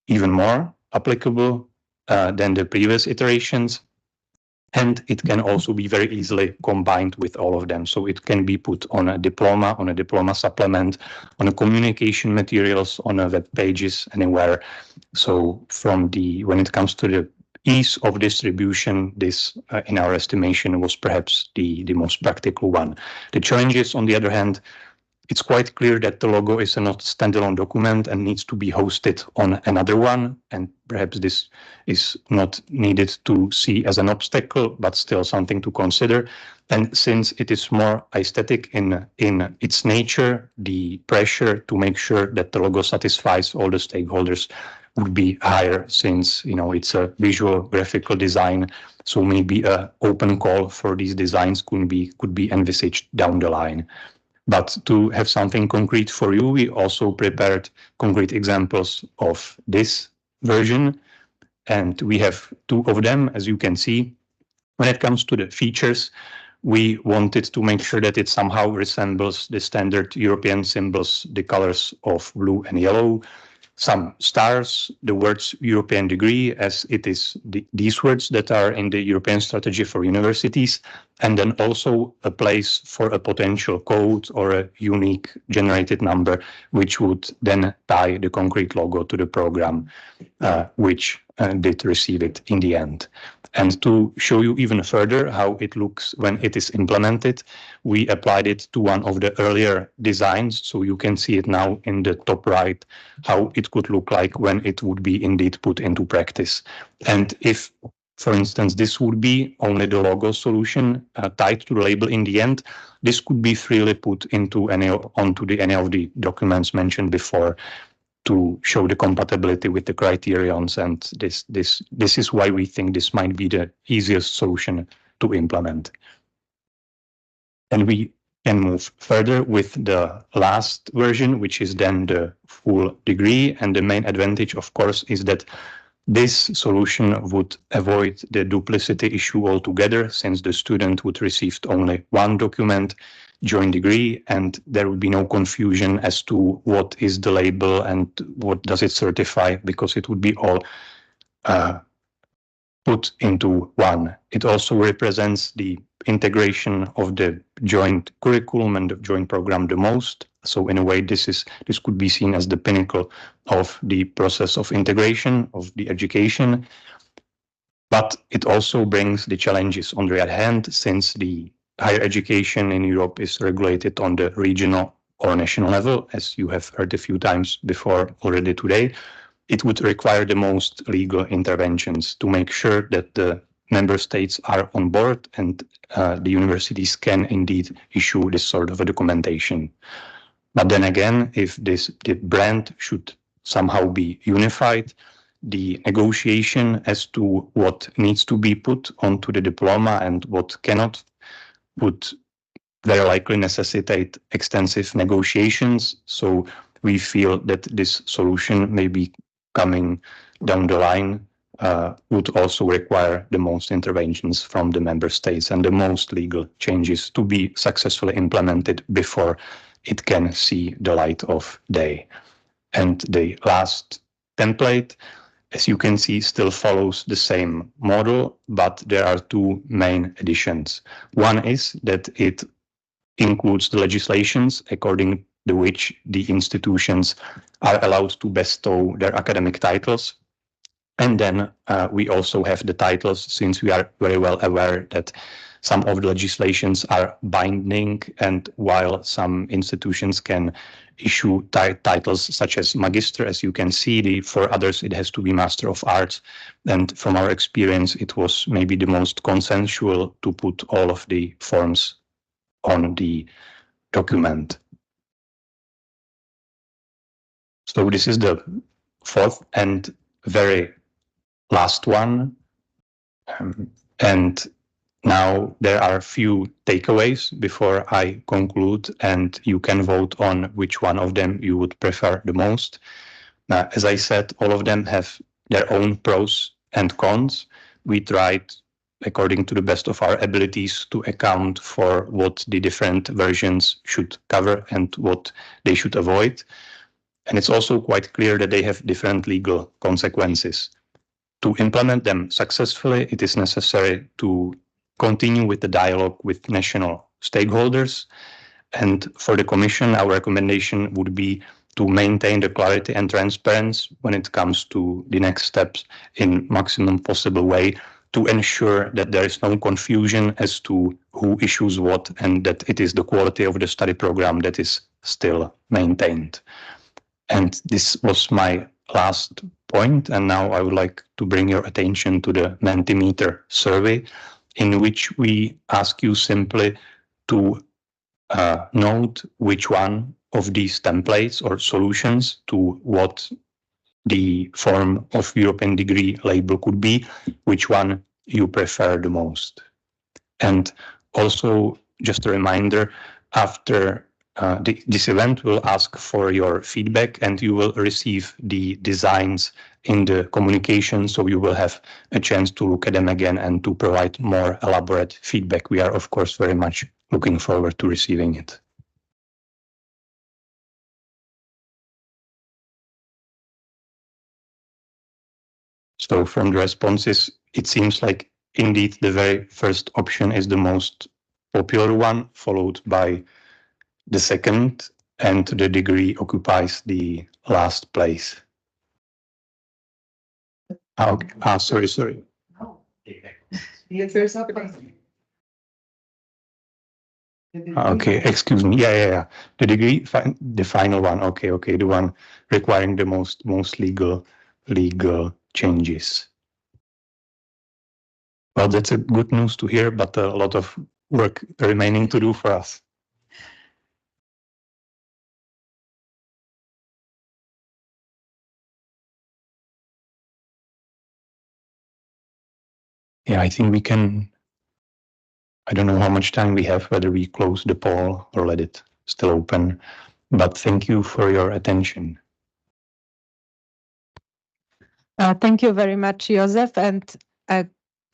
H: even more applicable than the previous iterations. And it can also be very easily combined with all of them. So it can be put on a diploma supplement, on a communication materials, on a web pages, anywhere. So when it comes to the ease of distribution, this, in our estimation, was perhaps the most practical one. The challenges, on the other hand, it's quite clear that the logo is a not standalone document and needs to be hosted on another one. And perhaps this is not needed to see as an obstacle, but still something to consider. And since it is more aesthetic in its nature, the pressure to make sure that the logo satisfies all the stakeholders would be higher, since it's a visual graphical design. So maybe an open call for these designs could be envisaged down the line. But to have something concrete for you, we also prepared concrete examples of this version. And we have two of them, as you can see. When it comes to the features, we wanted to make sure that it somehow resembles the standard European symbols, the colors of blue and yellow, some stars, the words European degree, as it is these words that are in the European strategy for universities, and then also a place for a potential code or a unique generated number, which would then tie the concrete logo to the program, which did receive it in the end. And to show you even further how it looks when it is implemented, we applied it to one of the earlier designs. So you can see it now in the top right, how it could look like when it would be indeed put into practice. And if, for instance, this would be only the logo solution tied to the label in the end, this could be freely put into any of the documents mentioned before, to show the compatibility with the criterions. And this is why we think this might be the easiest solution to implement. And we can move further with the last version, which is then the full degree. And the main advantage, of course, is that this solution would avoid the duplicity issue altogether, since the student would receive only one document, joint degree, and there would be no confusion as to what is the label and what does it certify, because it would be all put into one. It also represents the integration of the joint curriculum and the joint program the most. So in a way, this could be seen as the pinnacle of the process of integration of the education. But it also brings the challenges on the other hand, since the higher education in Europe is regulated on the regional or national level, as you have heard a few times before already today. It would require the most legal interventions to make sure that the member states are on board and the universities can indeed issue this sort of a documentation. But then again, if the brand should somehow be unified, the negotiation as to what needs to be put onto the diploma and what cannot would very likely necessitate extensive negotiations. So we feel that this solution may be coming down the line would also require the most interventions from the member states and the most legal changes to be successfully implemented before it can see the light of day. And the last template, as you can see, still follows the same model, but there are two main additions. One is that it includes the legislations according to which the institutions are allowed to bestow their academic titles. And then we also have the titles, since we are very well aware that some of the legislations are binding, and while some institutions can issue titles such as Magister, as you can see, for others it has to be Master of Arts. And from our experience, it was maybe the most consensual to put all of the forms on the document. So this is the fourth and very last one. And now there are a few takeaways before I conclude, and you can vote on which one of them you would prefer the most. As I said, all of them have their own pros and cons. We tried, according to the best of our abilities, to account for what the different versions should cover and what they should avoid. And it's also quite clear that they have different legal consequences. To implement them successfully, it is necessary to continue with the dialogue with national stakeholders. And for the Commission, our recommendation would be to maintain the clarity and transparency when it comes to the next steps in maximum possible way, to ensure that there is no confusion as to who issues what and that it is the quality of the study program that is still maintained. And this was my last point. And now I would like to bring your attention to the Mentimeter survey, in which we ask you simply to note which one of these templates or solutions to what the form of European degree label could be, which one you prefer the most. And also, just a reminder, after this event, we'll ask for your feedback and you will receive the designs in the communication, so you will have a chance to look at them again and to provide more elaborate feedback. We are, of course, very much looking forward to receiving it. So from the responses, it seems like indeed the very first option is the most popular one, followed by the second, and the degree occupies the last place. Sorry. Okay, excuse me. Yeah. The degree, the final one. Okay. The one requiring the most legal changes. Well, that's a good news to hear, but a lot of work remaining to do for us. Yeah, I think we can. I don't know how much time we have, whether we close the poll or let it still open, but thank you for your attention.
B: Thank you very much, Josef, and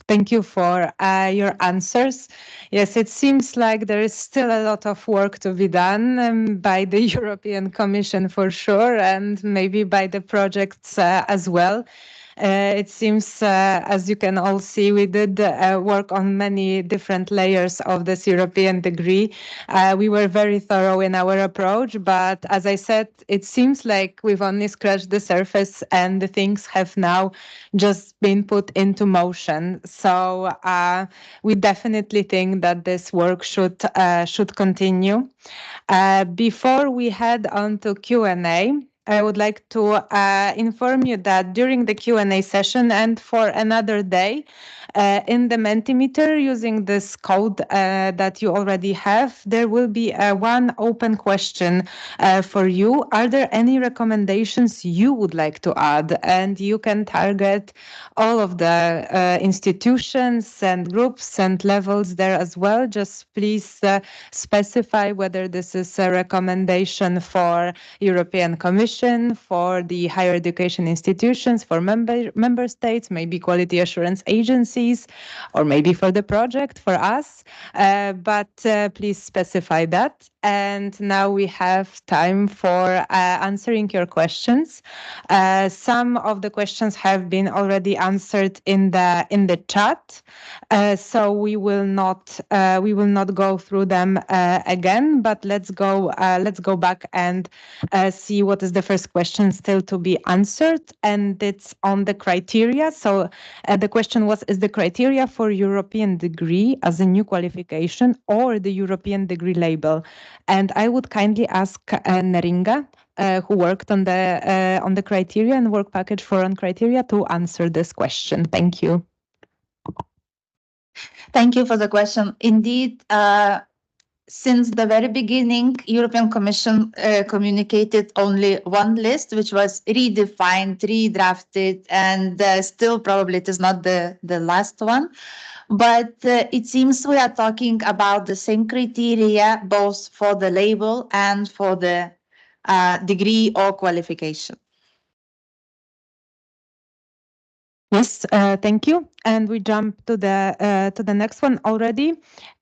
B: thank you for your answers. Yes, it seems like there is still a lot of work to be done by the European Commission for sure, and maybe by the projects as well. It seems, as you can all see, we did work on many different layers of this European degree. We were very thorough in our approach, but as I said, it seems like we've only scratched the surface and the things have now just been put into motion. So we definitely think that this work should continue. Before we head on to Q&A, I would like to inform you that during the Q&A session and for another day, in the Mentimeter, using this code that you already have, there will be one open question for you. Are there any recommendations you would like to add? And you can target all of the institutions and groups and levels there as well. Just please specify whether this is a recommendation for European Commission, for the higher education institutions, for member states, maybe quality assurance agencies, or maybe for the project, for us. But please specify that. And now we have time for answering your questions. Some of the questions have been already answered in the chat, so we will not go through them again. But let's go back and see what is the first question still to be answered, and it's on the criteria. So the question was: is the criteria for European degree as a new qualification or the European degree label? And I would kindly ask Neringa, who worked on the criteria and work package for on criteria, to answer this question. Thank you.
G: Thank you for the question. Indeed, since the very beginning, European Commission communicated only one list, which was redefined, redrafted, and still probably it is not the last one. But it seems we are talking about the same criteria, both for the label and for the degree or qualification.
B: Yes, thank you. And we jump to the next one already.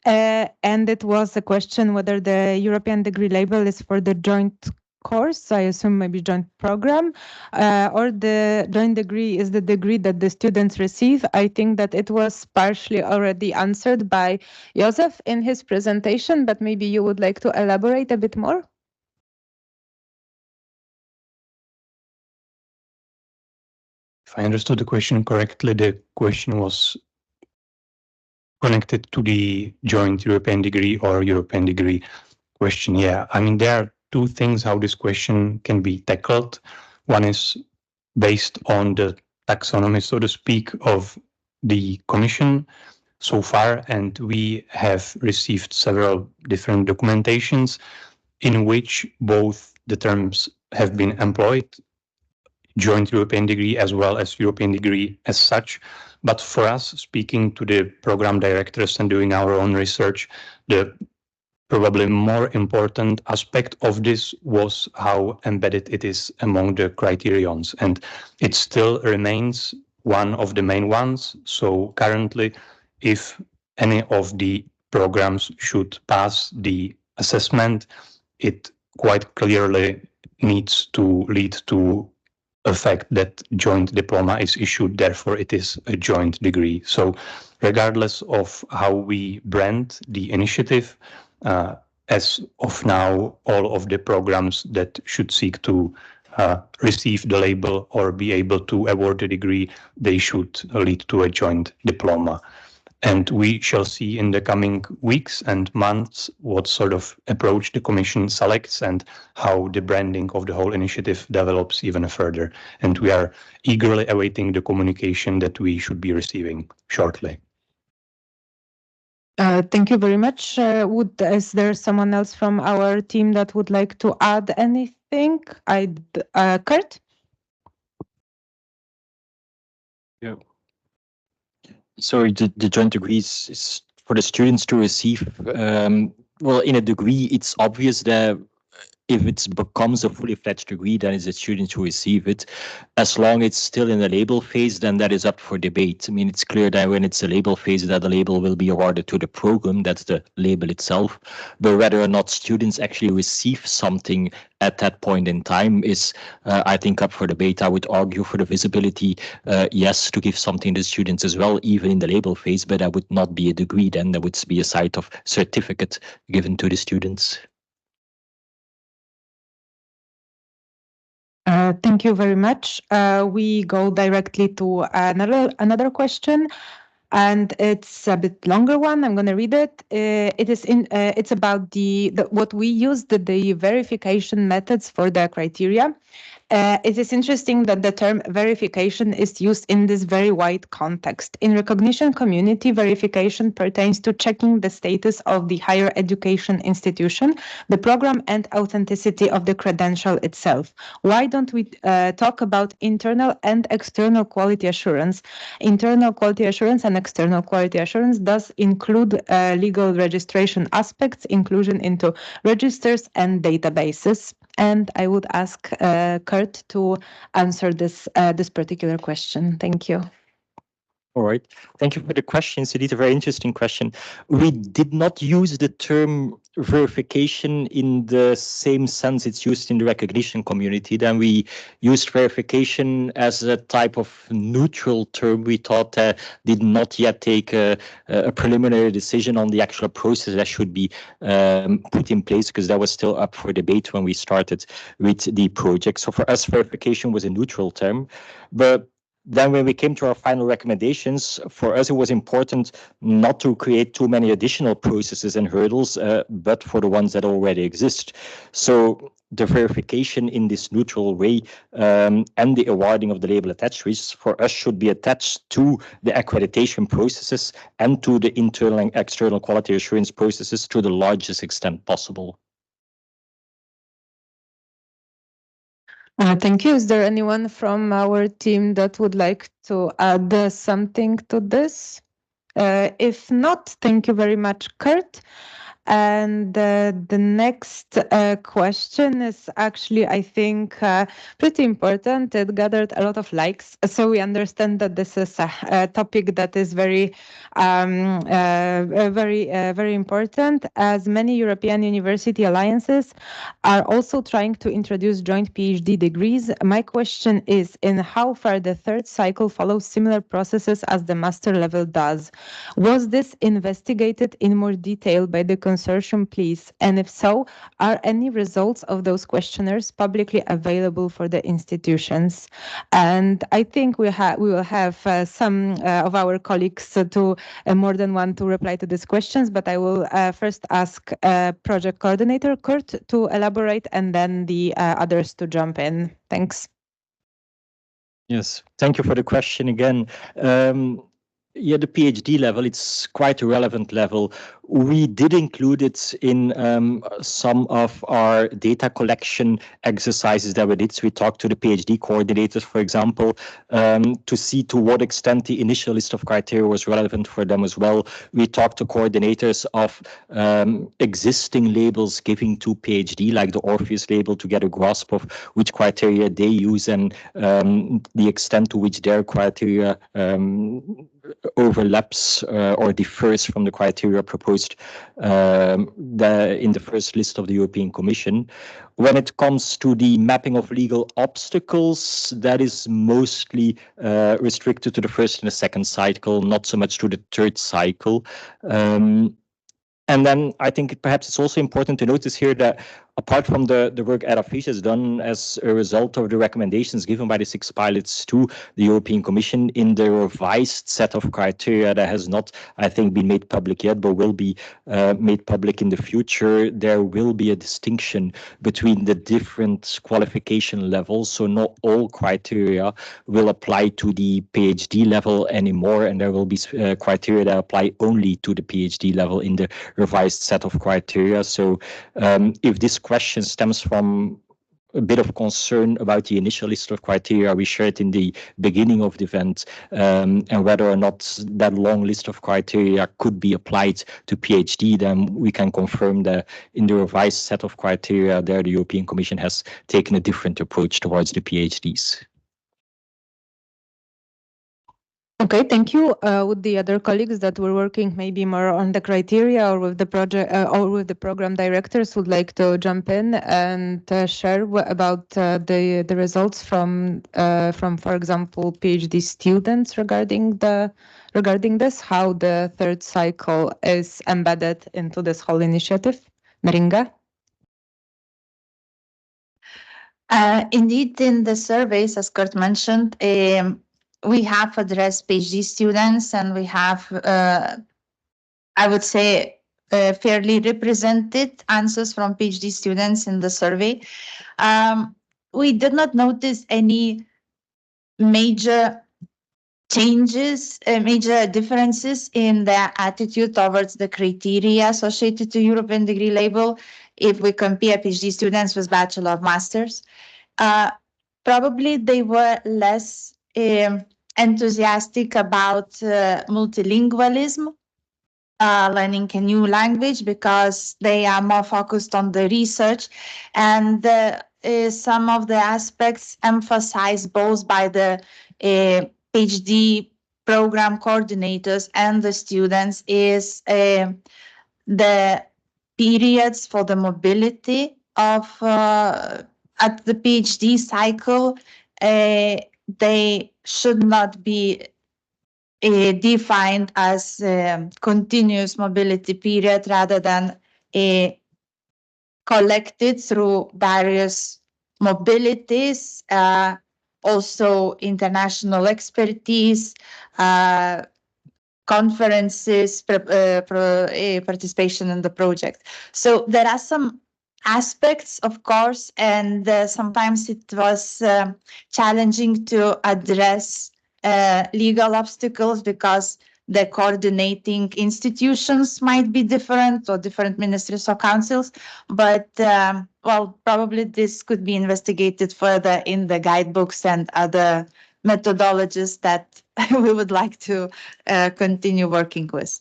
B: And it was a question whether the European degree label is for the joint course, I assume maybe joint program, or the joint degree is the degree that the students receive. I think that it was partially already answered by Josef in his presentation, but maybe you would like to elaborate a bit more?
H: If I understood the question correctly, the question was connected to the joint European degree or European degree question. Yeah, I mean, there are two things how this question can be tackled. One is based on the taxonomy, so to speak, of the Commission so far, and we have received several different documentations in which both the terms have been employed, joint European degree as well as European degree as such. But for us, speaking to the program directors and doing our own research, the probably more important aspect of this was how embedded it is among the criterions, and it still remains one of the main ones. So currently, if any of the programs should pass the assessment, it quite clearly needs to lead to a fact that joint diploma is issued, therefore it is a joint degree. So regardless of how we brand the initiative, as of now, all of the programs that should seek to receive the label or be able to award the degree, they should lead to a joint diploma. And we shall see in the coming weeks and months what sort of approach the Commission selects and how the branding of the whole initiative develops even further. And we are eagerly awaiting the communication that we should be receiving shortly.
B: Thank you very much. Is there someone else from our team that would like to add anything? Kurt?
F: Yeah. So the joint degrees is for the students to receive. Well, in a degree, it's obvious that if it becomes a fully fledged degree, then it's the students who receive it. As long as it's still in the label phase, then that is up for debate. I mean, it's clear that when it's a label phase, that the label will be awarded to the program, that's the label itself. But whether or not students actually receive something at that point in time is, I think, up for debate. I would argue for the visibility, yes, to give something to students as well, even in the label phase, but that would not be a degree then, that would be a site of certificate given to the students.
B: Thank you very much. We go directly to another question, and it's a bit longer one. I'm going to read it. It's about what we use the verification methods for the criteria. It is interesting that the term verification is used in this very wide context. In recognition community, verification pertains to checking the status of the higher education institution, the program, and authenticity of the credential itself. Why don't we talk about internal and external quality assurance? Internal quality assurance and external quality assurance does include legal registration aspects, inclusion into registers and databases. And I would ask Kurt to answer this particular question. Thank you.
F: All right. Thank you for the question. So it's a very interesting question. We did not use the term verification in the same sense it's used in the recognition community. Then we used verification as a type of neutral term. We thought did not yet take a preliminary decision on the actual process that should be put in place, because that was still up for debate when we started with the project. So for us, verification was a neutral term. But then when we came to our final recommendations, for us, it was important not to create too many additional processes and hurdles, but for the ones that already exist. So the verification in this neutral way and the awarding of the label attacheries for us should be attached to the accreditation processes and to the internal and external quality assurance processes to the largest extent possible.
B: Thank you. Is there anyone from our team that would like to add something to this? If not, thank you very much, Kurt. And the next question is actually, I think, pretty important. It gathered a lot of likes. So we understand that this is a topic that is very important, as many European university alliances are also trying to introduce joint PhD degrees. My question is, in how far the third cycle follows similar processes as the master level does? Was this investigated in more detail by the consortium consortium, please? And if so, are any results of those questionnaires publicly available for the institutions? And I think we will have some of our colleagues to more than one to reply to these questions, but I will first ask project coordinator Kurt to elaborate and then the others to jump in. Thanks.
F: Yes, thank you for the question again. Yeah, the PhD level, it's quite a relevant level. We did include it in some of our data collection exercises that we did. So we talked to the PhD coordinators, for example, to see to what extent the initial list of criteria was relevant for them as well. We talked to coordinators of existing labels giving to PhD, like the Orpheus label, to get a grasp of which criteria they use and the extent to which their criteria overlaps or differs from the criteria proposed in the first list of the European Commission. When it comes to the mapping of legal obstacles, that is mostly restricted to the first and the second cycle, not so much to the third cycle. And then I think perhaps it's also important to notice here that apart from the work ED-AFFICHE has done as a result of the recommendations given by the 6 pilots to the European Commission in the revised set of criteria that has not, I think, been made public yet, but will be made public in the future, there will be a distinction between the different qualification levels. So not all criteria will apply to the PhD level anymore, and there will be criteria that apply only to the PhD level in the revised set of criteria. So if this question stems from a bit of concern about the initial list of criteria we shared in the beginning of the event, and whether or not that long list of criteria could be applied to PhD, then we can confirm that in the revised set of criteria there, the European Commission has taken a different approach towards the PhDs.
B: Okay, thank you. Would the other colleagues that were working maybe more on the criteria or with the project or with the program directors would like to jump in and share about the results from, for example, PhD students regarding this, how the third cycle is embedded into this whole initiative? Meringa?
G: Indeed, in the surveys, as Kurt mentioned, we have addressed PhD students, and we have, I would say, fairly represented answers from PhD students in the survey. We did not notice any major changes, major differences in their attitude towards the criteria associated to European degree label if we compare PhD students with bachelor or masters. Probably they were less enthusiastic about multilingualism, learning a new language, because they are more focused on the research, and some of the aspects emphasized both by the PhD program coordinators and the students is the periods for the mobility of at the PhD cycle. They should not be defined as continuous mobility period, rather than collected through various mobilities, also international expertise, conferences, participation in the project. So there are some aspects, of course, and sometimes it was challenging to address legal obstacles, because the coordinating institutions might be different, or different ministries or councils. But well, probably this could be investigated further in the guidebooks and other methodologies that we would like to continue working with.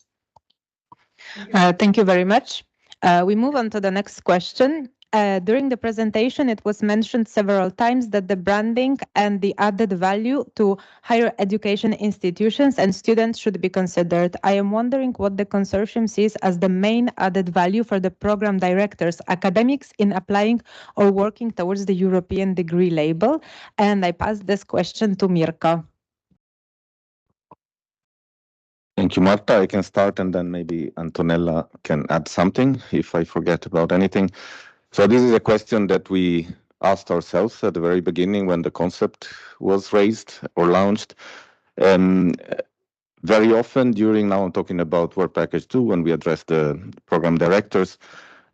B: Thank you very much. We move on to the next question. During the presentation, it was mentioned several times that the branding and the added value to higher education institutions and students should be considered. I am wondering what the consortium sees as the main added value for the program directors, academics, in applying or working towards the European degree label. And I pass this question to Mirko.
E: Thank you, Marta. I can start and then maybe Antonella can add something if I forget about anything. So this is a question that we asked ourselves at the very beginning when the concept was raised or launched. Very often during, now I'm talking about Work Package 2, when we address the program directors,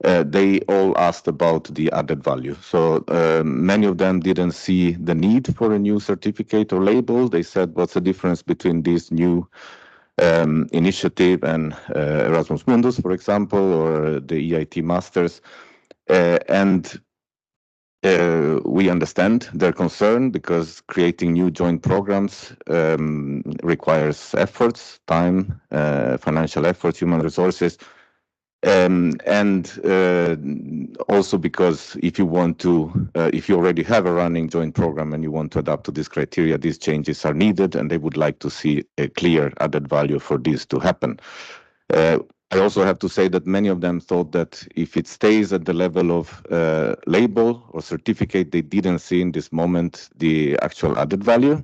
E: they all asked about the added value. So many of them didn't see the need for a new certificate or label. They said, what's the difference between this new initiative and Erasmus Mundus, for example, or the EIT Masters? And we understand their concern because creating new joint programs requires efforts, time, financial efforts, human resources. And also because if you want to, if you already have a running joint program and you want to adapt to this criteria, these changes are needed and they would like to see a clear added value for this to happen. I also have to say that many of them thought that if it stays at the level of label or certificate, they didn't see in this moment the actual added value.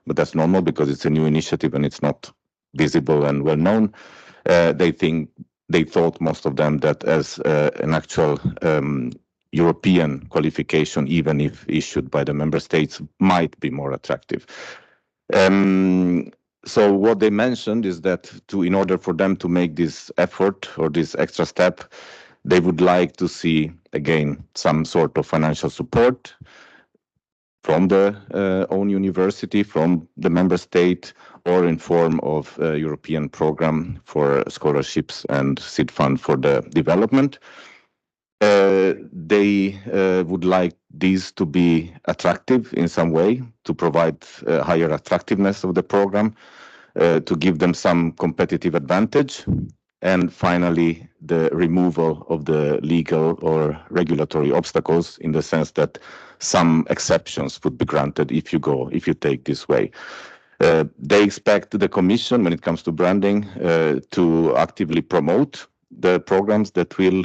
E: But that's normal because it's a new initiative and it's not visible and well known. They thought, most of them, that as an actual European qualification, even if issued by the member states, might be more attractive. So what they mentioned is that in order for them to make this effort or this extra step, they would like to see, again, some sort of financial support from the own university, from the member state, or in form of a European program for scholarships and seed fund for the development. They would like these to be attractive in some way, to provide higher attractiveness of the program, to give them some competitive advantage. And finally, the removal of the legal or regulatory obstacles, in the sense that some exceptions would be granted if you take this way. They expect the Commission, when it comes to branding, to actively promote the programs that will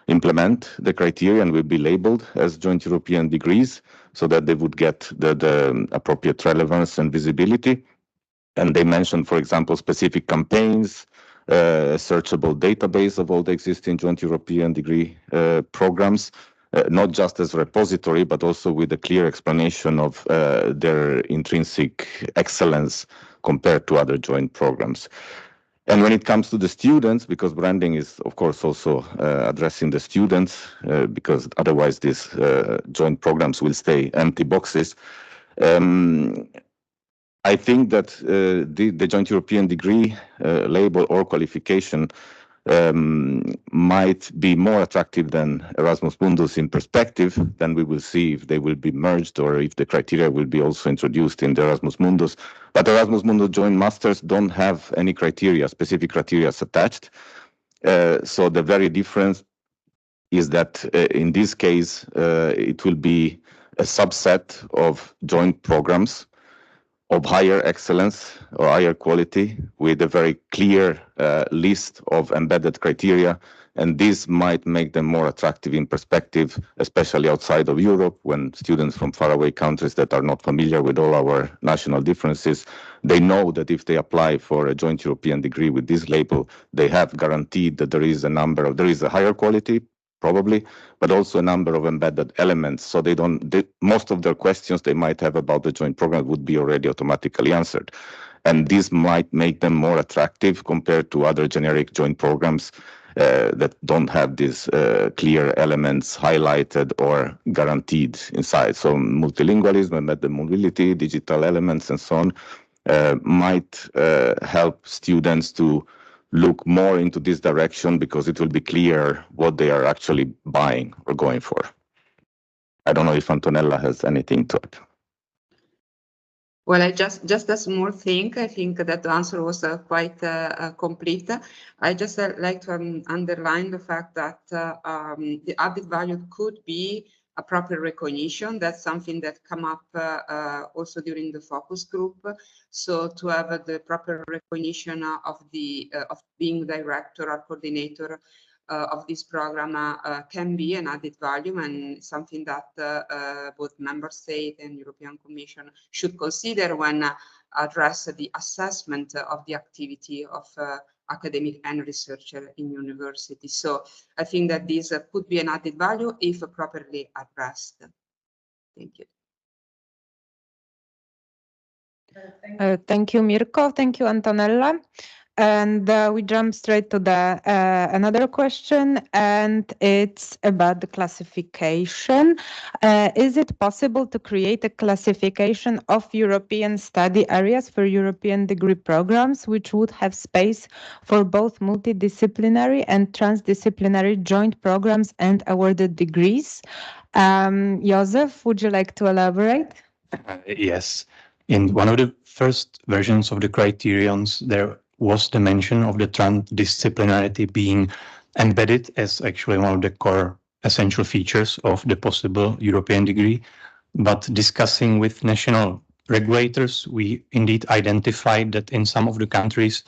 E: implement the criteria and will be labeled as joint European degrees, so that they would get the appropriate relevance and visibility. And they mentioned, for example, specific campaigns, a searchable database of all the existing joint European degree programs, not just as a repository, but also with a clear explanation of their intrinsic excellence compared to other joint programs. And when it comes to the students, because branding is, of course, also addressing the students, because otherwise these joint programs will stay empty boxes. I think that the joint European degree label or qualification might be more attractive than Erasmus Mundus in perspective. Then we will see if they will be merged or if the criteria will be also introduced in the Erasmus Mundus. But Erasmus Mundus joint masters don't have any criteria, specific criteria attached. So the very difference is that in this case, it will be a subset of joint programs of higher excellence or higher quality, with a very clear list of embedded criteria. And this might make them more attractive in perspective, especially outside of Europe, when students from faraway countries that are not familiar with all our national differences, they know that if they apply for a joint European degree with this label, they have guaranteed that there is a higher quality, probably, but also a number of embedded elements. So most of their questions they might have about the joint program would be already automatically answered. And this might make them more attractive compared to other generic joint programs that don't have these clear elements highlighted or guaranteed inside. So multilingualism, embedded mobility, digital elements, and so on might help students to look more into this direction, because it will be clear what they are actually buying or going for. I don't know if Antonella has anything to add.
D: Well, I just a small thing. I think that the answer was quite complete. I just like to underline the fact that the added value could be a proper recognition. That's something that come up also during the focus group. So to have the proper recognition of being director or coordinator of this program can be an added value, and something that both member state and European Commission should consider when address the assessment of the activity of academic and researcher in university. So I think that this could be an added value if properly addressed. Thank you.
B: Thank you, Mirko. Thank you, Antonella. And we jump straight to the another question, and it's about the classification. Is it possible to create a classification of European study areas for European degree programs, which would have space for both multidisciplinary and transdisciplinary joint programs and awarded degrees? Joseph, would you like to elaborate?
H: Yes. In one of the first versions of the criterions, there was the mention of the transdisciplinarity being embedded as actually one of the core essential features of the possible European degree. But discussing with national regulators, we indeed identified that in some of the countries,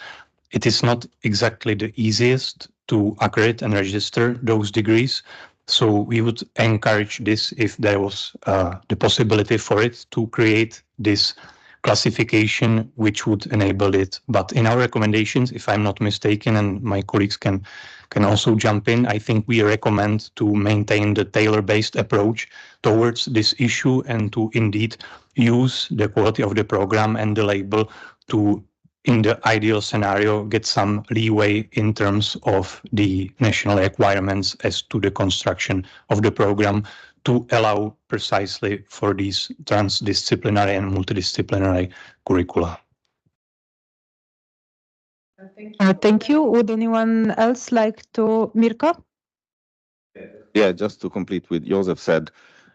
H: it is not exactly the easiest to accredit and register those degrees. So we would encourage this if there was the possibility for it to create this classification which would enable it. But in our recommendations, if I'm not mistaken, and my colleagues can also jump in, I think we recommend to maintain the tailor-based approach towards this issue and to indeed use the quality of the program and the label to, in the ideal scenario, get some leeway in terms of the national requirements as to the construction of the program to allow precisely for these transdisciplinary and multidisciplinary curricula.
B: Thank you. Would anyone else like to, Mirko?
E: Yeah, just to complete what Joseph said,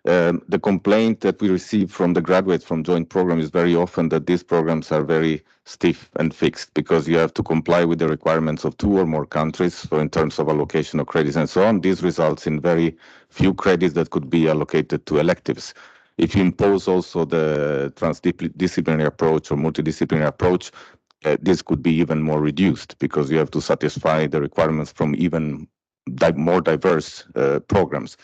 E: the complaint that we receive from the graduates from joint program is very often that these programs are very stiff and fixed because you have to comply with the requirements of 2 or more countries. So in terms of allocation of credits and so on, this results in very few credits that could be allocated to electives. If you impose also the transdisciplinary approach or multidisciplinary approach, this could be even more reduced because you have to satisfy the requirements from even more diverse programs.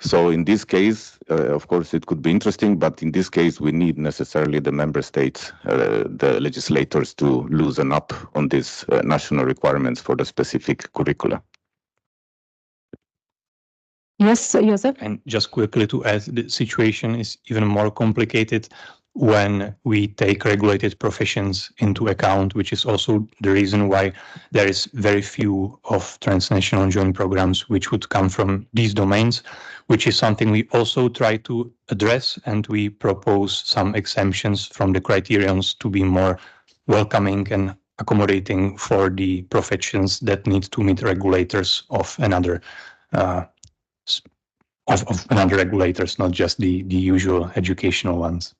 E: So in this case, of course, it could be interesting, but in this case, we need necessarily the member states, the legislators to loosen up on these national requirements for the specific curricula.
B: Yes, Joseph.
H: And just quickly to add, the situation is even more complicated when we take regulated professions into account, which is also the reason why there is very few of transnational joint programs which would come from these domains, which is something we also try to address, and we propose some exemptions from the criterions to be more welcoming and accommodating for the professions that need to meet regulators of another regulators, not just the usual educational ones.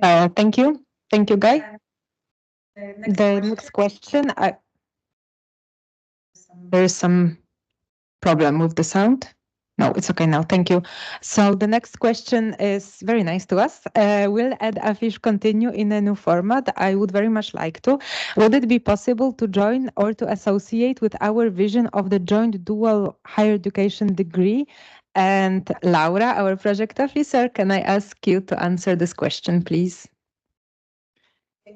B: Thank you. Thank you, Guy. The next question. There's some problem with the sound. No, it's okay now. Thank you. So the next question is very nice to us. Will ED-AFFICHE continue in a new format? I would very much like to. Would it be possible to join or to associate with our vision of the joint dual higher education degree? And Laura, our project officer, can I ask you to answer this question, please?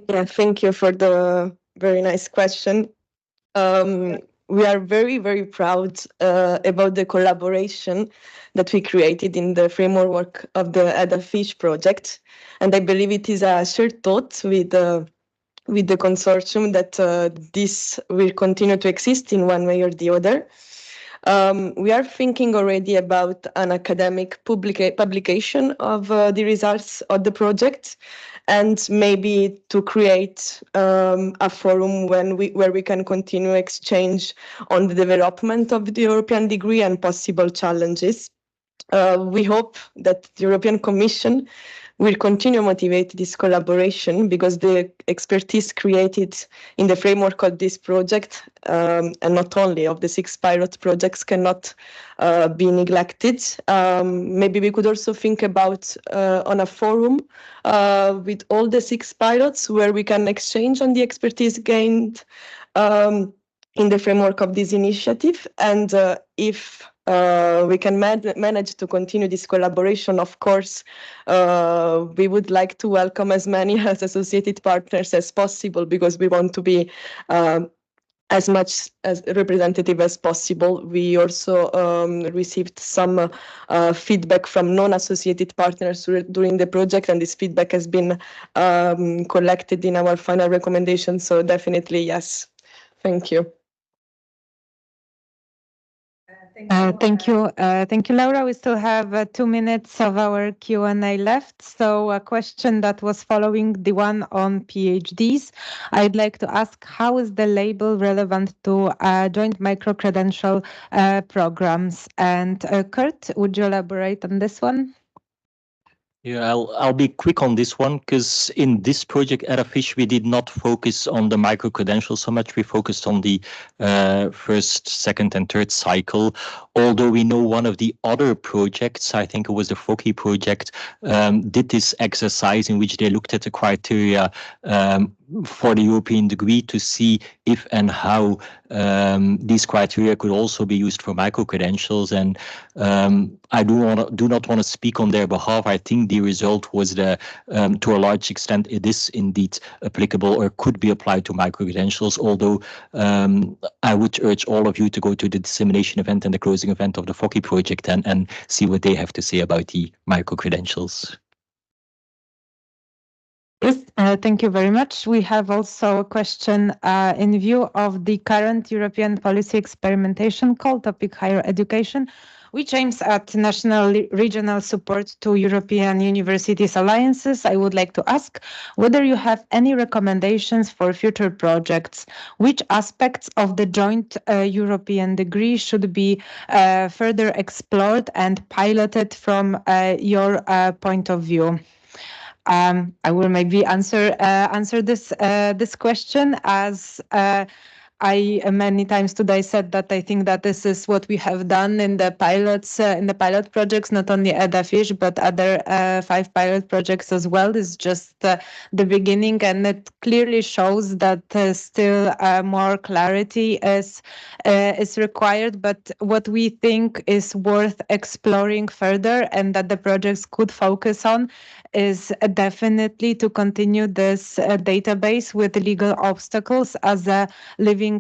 C: Yeah, thank you for the very nice question. We are very, very proud about the collaboration that we created in the framework of the ED-AFFICHE project. And I believe it is a shared thought with the consortium that this will continue to exist in one way or the other. We are thinking already about an academic publication of the results of the project, and maybe to create a forum where we can continue exchange on the development of the European degree and possible challenges. We hope that the European Commission will continue to motivate this collaboration because the expertise created in the framework of this project, and not only of the 6 pilot projects, cannot be neglected. Maybe we could also think about on a forum with all the 6 pilots where we can exchange on the expertise gained in the framework of this initiative. And if we can manage to continue this collaboration, of course, we would like to welcome as many as associated partners as possible, because we want to be as much as representative as possible. We also received some feedback from non-associated partners during the project, and this feedback has been collected in our final recommendation. So definitely, yes. Thank you.
B: Thank you, Laura. We still have 2 minutes of our Q&A left. So a question that was following the one on PhDs. I'd like to ask, how is the label relevant to joint micro-credential programs? And Kurt, would you elaborate on this one?
F: Yeah, I'll be quick on this one, because in this project ED-AFFICHE, we did not focus on the micro credentials so much. We focused on the first, second, and third cycle. Although we know one of the other projects, I think it was the FOCI project, did this exercise in which they looked at the criteria for the European degree to see if and how these criteria could also be used for micro credentials. And I do not want to speak on their behalf. I think the result was that to a large extent it is indeed applicable or could be applied to micro credentials. Although I would urge all of you to go to the dissemination event and the closing event of the FOCI project and see what they have to say about the micro credentials.
B: Yes, thank you very much. We have also a question in view of the current European policy experimentation called Topic Higher Education, which aims at national regional support to European universities alliances. I would like to ask whether you have any recommendations for future projects. Which aspects of the joint European degree should be further explored and piloted from your point of view? I will maybe answer this question, as I many times today said that I think that this is what we have done in the pilots, in the pilot projects, not only ED-AFFICHE, but other 5 pilot projects as well. It's just the beginning, and it clearly shows that still more clarity is required. But what we think is worth exploring further and that the projects could focus on is definitely to continue this database with legal obstacles as a living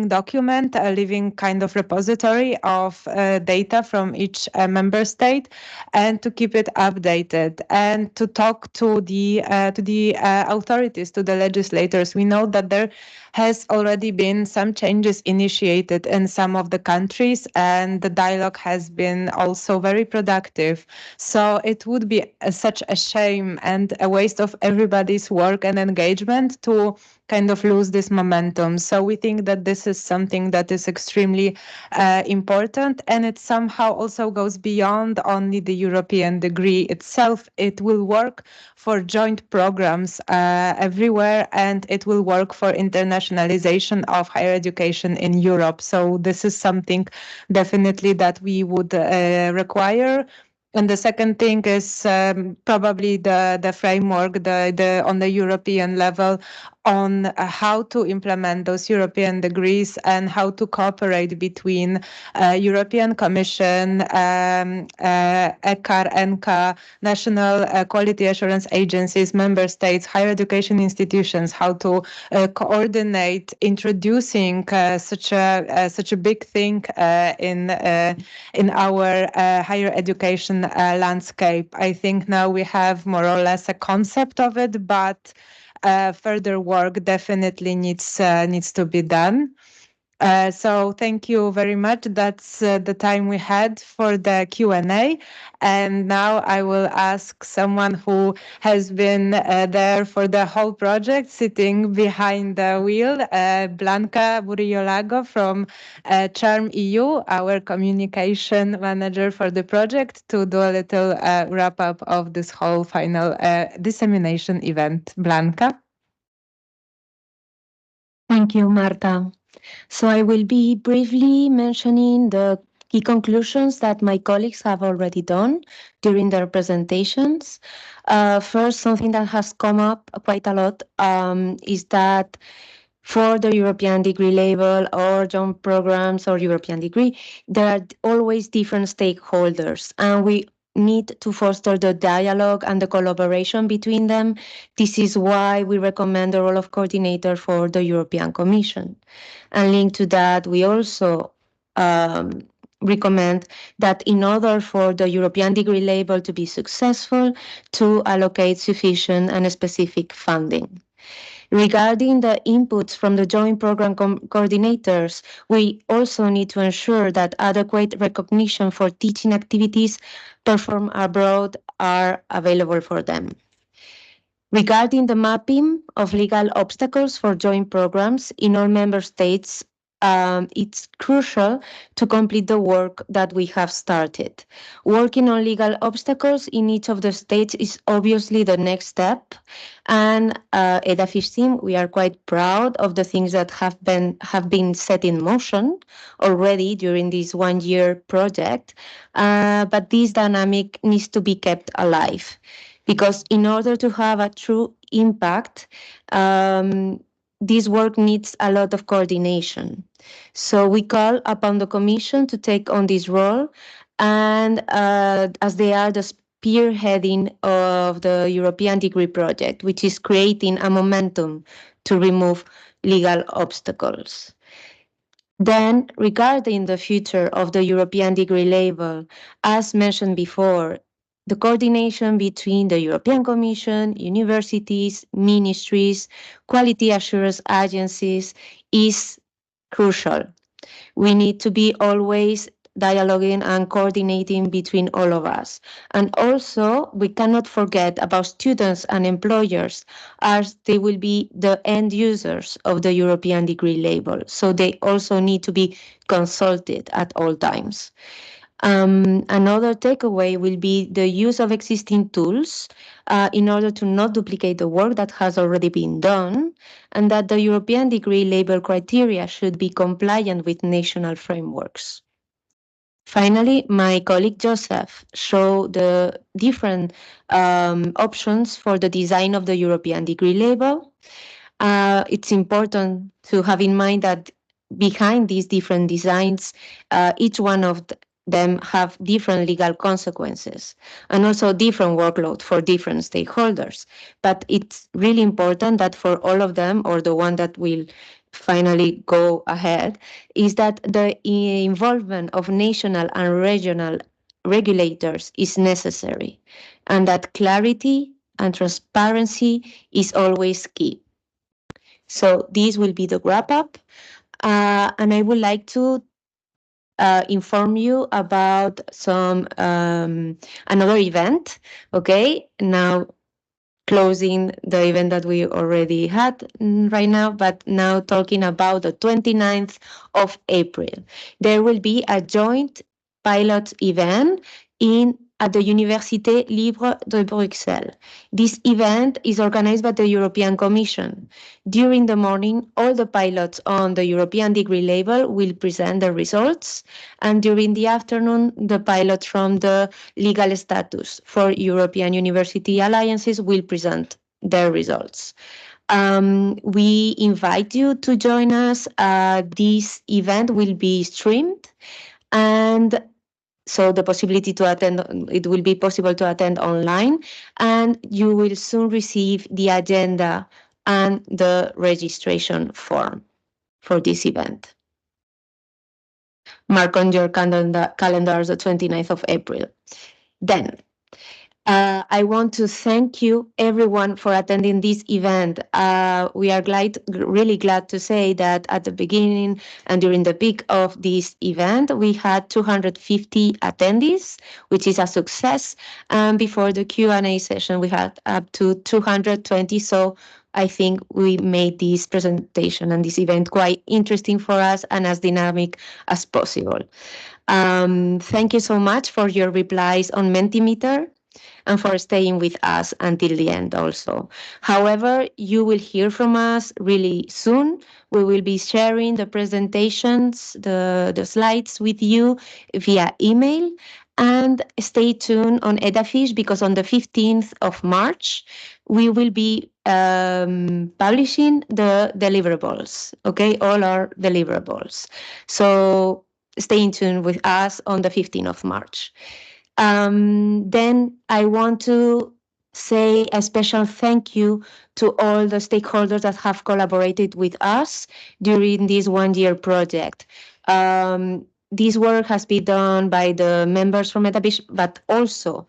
B: document, a living kind of repository of data from each member state, and to keep it updated and to talk to the authorities, to the legislators. We know that there has already been some changes initiated in some of the countries, and the dialogue has been also very productive. So it would be such a shame and a waste of everybody's work and engagement to kind of lose this momentum. So we think that this is something that is extremely important, and it somehow also goes beyond only the European degree itself. It will work for joint programs everywhere, and it will work for internationalization of higher education in Europe. So this is something definitely that we would require. And the second thing is probably the framework, the on the European level, on how to implement those European degrees and how to cooperate between European Commission, ECAR, ENCA, national quality assurance agencies, member states, higher education institutions, how to coordinate introducing such a big thing in our higher education landscape. I think now we have more or less a concept of it, but further work definitely needs to be done. So thank you very much. That's the time we had for the Q&A. And now I will ask someone who has been there for the whole project, sitting behind the wheel, Blanca Buriolago from Charm EU, our communication manager for the project, to do a little wrap up of this whole final dissemination event. Blanca.
I: Thank you, Marta. So I will be briefly mentioning the key conclusions that my colleagues have already done during their presentations. First, something that has come up quite a lot is that For the European degree label or joint programs or European degree, there are always different stakeholders, and we need to foster the dialogue and the collaboration between them. This is why we recommend the role of coordinator for the European Commission. And linked to that, we also recommend that in order for the European degree label to be successful, to allocate sufficient and specific funding. Regarding the inputs from the joint program coordinators, we also need to ensure that adequate recognition for teaching activities performed abroad are available for them. Regarding the mapping of legal obstacles for joint programs in all member states, it's crucial to complete the work that we have started. Working on legal obstacles in each of the states is obviously the next step. And ED-AFFICHE team, we are quite proud of the things that have been set in motion already during this 1-year project. But this dynamic needs to be kept alive, because in order to have a true impact, this work needs a lot of coordination. So we call upon the Commission to take on this role, and as they are the spearheading of the European degree project, which is creating a momentum to remove legal obstacles. Then, regarding the future of the European degree label, as mentioned before, the coordination between the European Commission, universities, ministries, quality assurance agencies is crucial. We need to be always dialoguing and coordinating between all of us. And also, we cannot forget about students and employers, as they will be the end users of the European degree label. So they also need to be consulted at all times. Another takeaway will be the use of existing tools in order to not duplicate the work that has already been done, and that the European degree label criteria should be compliant with national frameworks. Finally, my colleague Joseph showed the different options for the design of the European degree label. It's important to have in mind that behind these different designs, each one of them have different legal consequences and also different workload for different stakeholders. But it's really important that for all of them, or the one that will finally go ahead, is that the involvement of national and regional regulators is necessary, and that clarity and transparency is always key. So this will be the wrap up. And I would like to inform you about some another event. Okay, now closing the event that we already had right now, but now talking about the 29th of April. There will be a joint pilot event at the Université Libre de Bruxelles. This event is organized by the European Commission. During the morning, all the pilots on the European degree label will present the results, and during the afternoon, the pilots from the legal status for European University Alliances will present their results. We invite you to join us. This event will be streamed, and so the possibility to attend, it will be possible to attend online, and you will soon receive the agenda and the registration form for this event. Mark on your calendars the 29th of April. Then, I want to thank you everyone for attending this event. We are really glad to say that at the beginning and during the peak of this event, we had 250 attendees, which is a success. And before the Q&A session, we had up to 220. So I think we made this presentation and this event quite interesting for us and as dynamic as possible. Thank you so much for your replies on Mentimeter and for staying with us until the end also. However, you will hear from us really soon. We will be sharing the presentations, the slides with you via email. And stay tuned on ED-AFFICHE, because on the 15th of March, we will be publishing the deliverables, okay, all our deliverables. So stay in tune with us on the 15th of March. Then I want to say a special thank you to all the stakeholders that have collaborated with us during this one-year project. This work has been done by the members from ED-AFFICHE, but also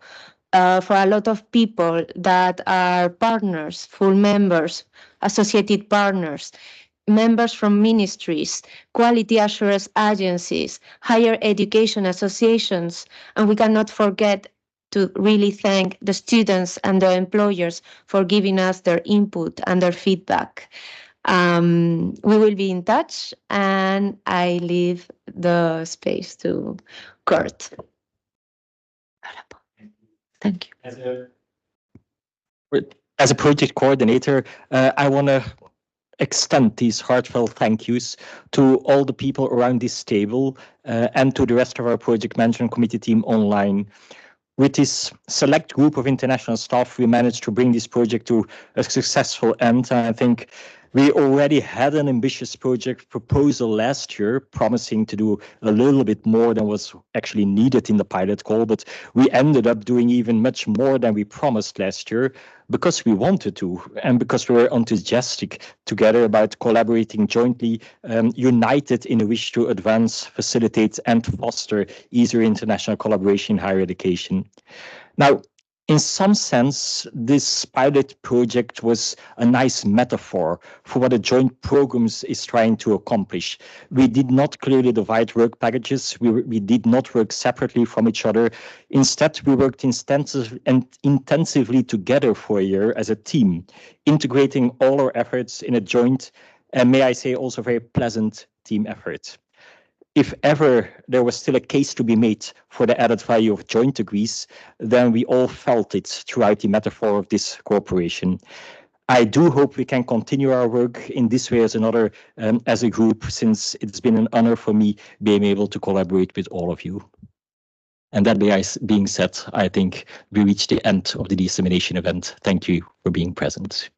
I: for a lot of people that are partners, full members, associated partners, members from ministries, quality assurance agencies, higher education associations, and we cannot forget to really thank the students and the employers for giving us their input and their feedback. We will be in touch, and I leave the space to Kurt. Thank you.
F: As a project coordinator, I want to extend these heartfelt thank yous to all the people around this table and to the rest of our project management committee team online. With this select group of international staff, we managed to bring this project to a successful end. I think we already had an ambitious project proposal last year, promising to do a little bit more than was actually needed in the pilot call, but we ended up doing even much more than we promised last year, because we wanted to, and because we were enthusiastic together about collaborating jointly, united in a wish to advance, facilitate, and foster easier international collaboration in higher education. Now, in some sense, this pilot project was a nice metaphor for what a joint program is trying to accomplish. We did not clearly divide work packages. We did not work separately from each other. Instead, we worked intensively together for a year as a team, integrating all our efforts in a joint, and may I say also very pleasant team effort. If ever there was still a case to be made for the added value of joint degrees, then we all felt it throughout the metaphor of this cooperation. I do hope we can continue our work in this way as another, as a group, since it's been an honor for me being able to collaborate with all of you. And that being said, I think we reached the end of the dissemination event. Thank you for being present.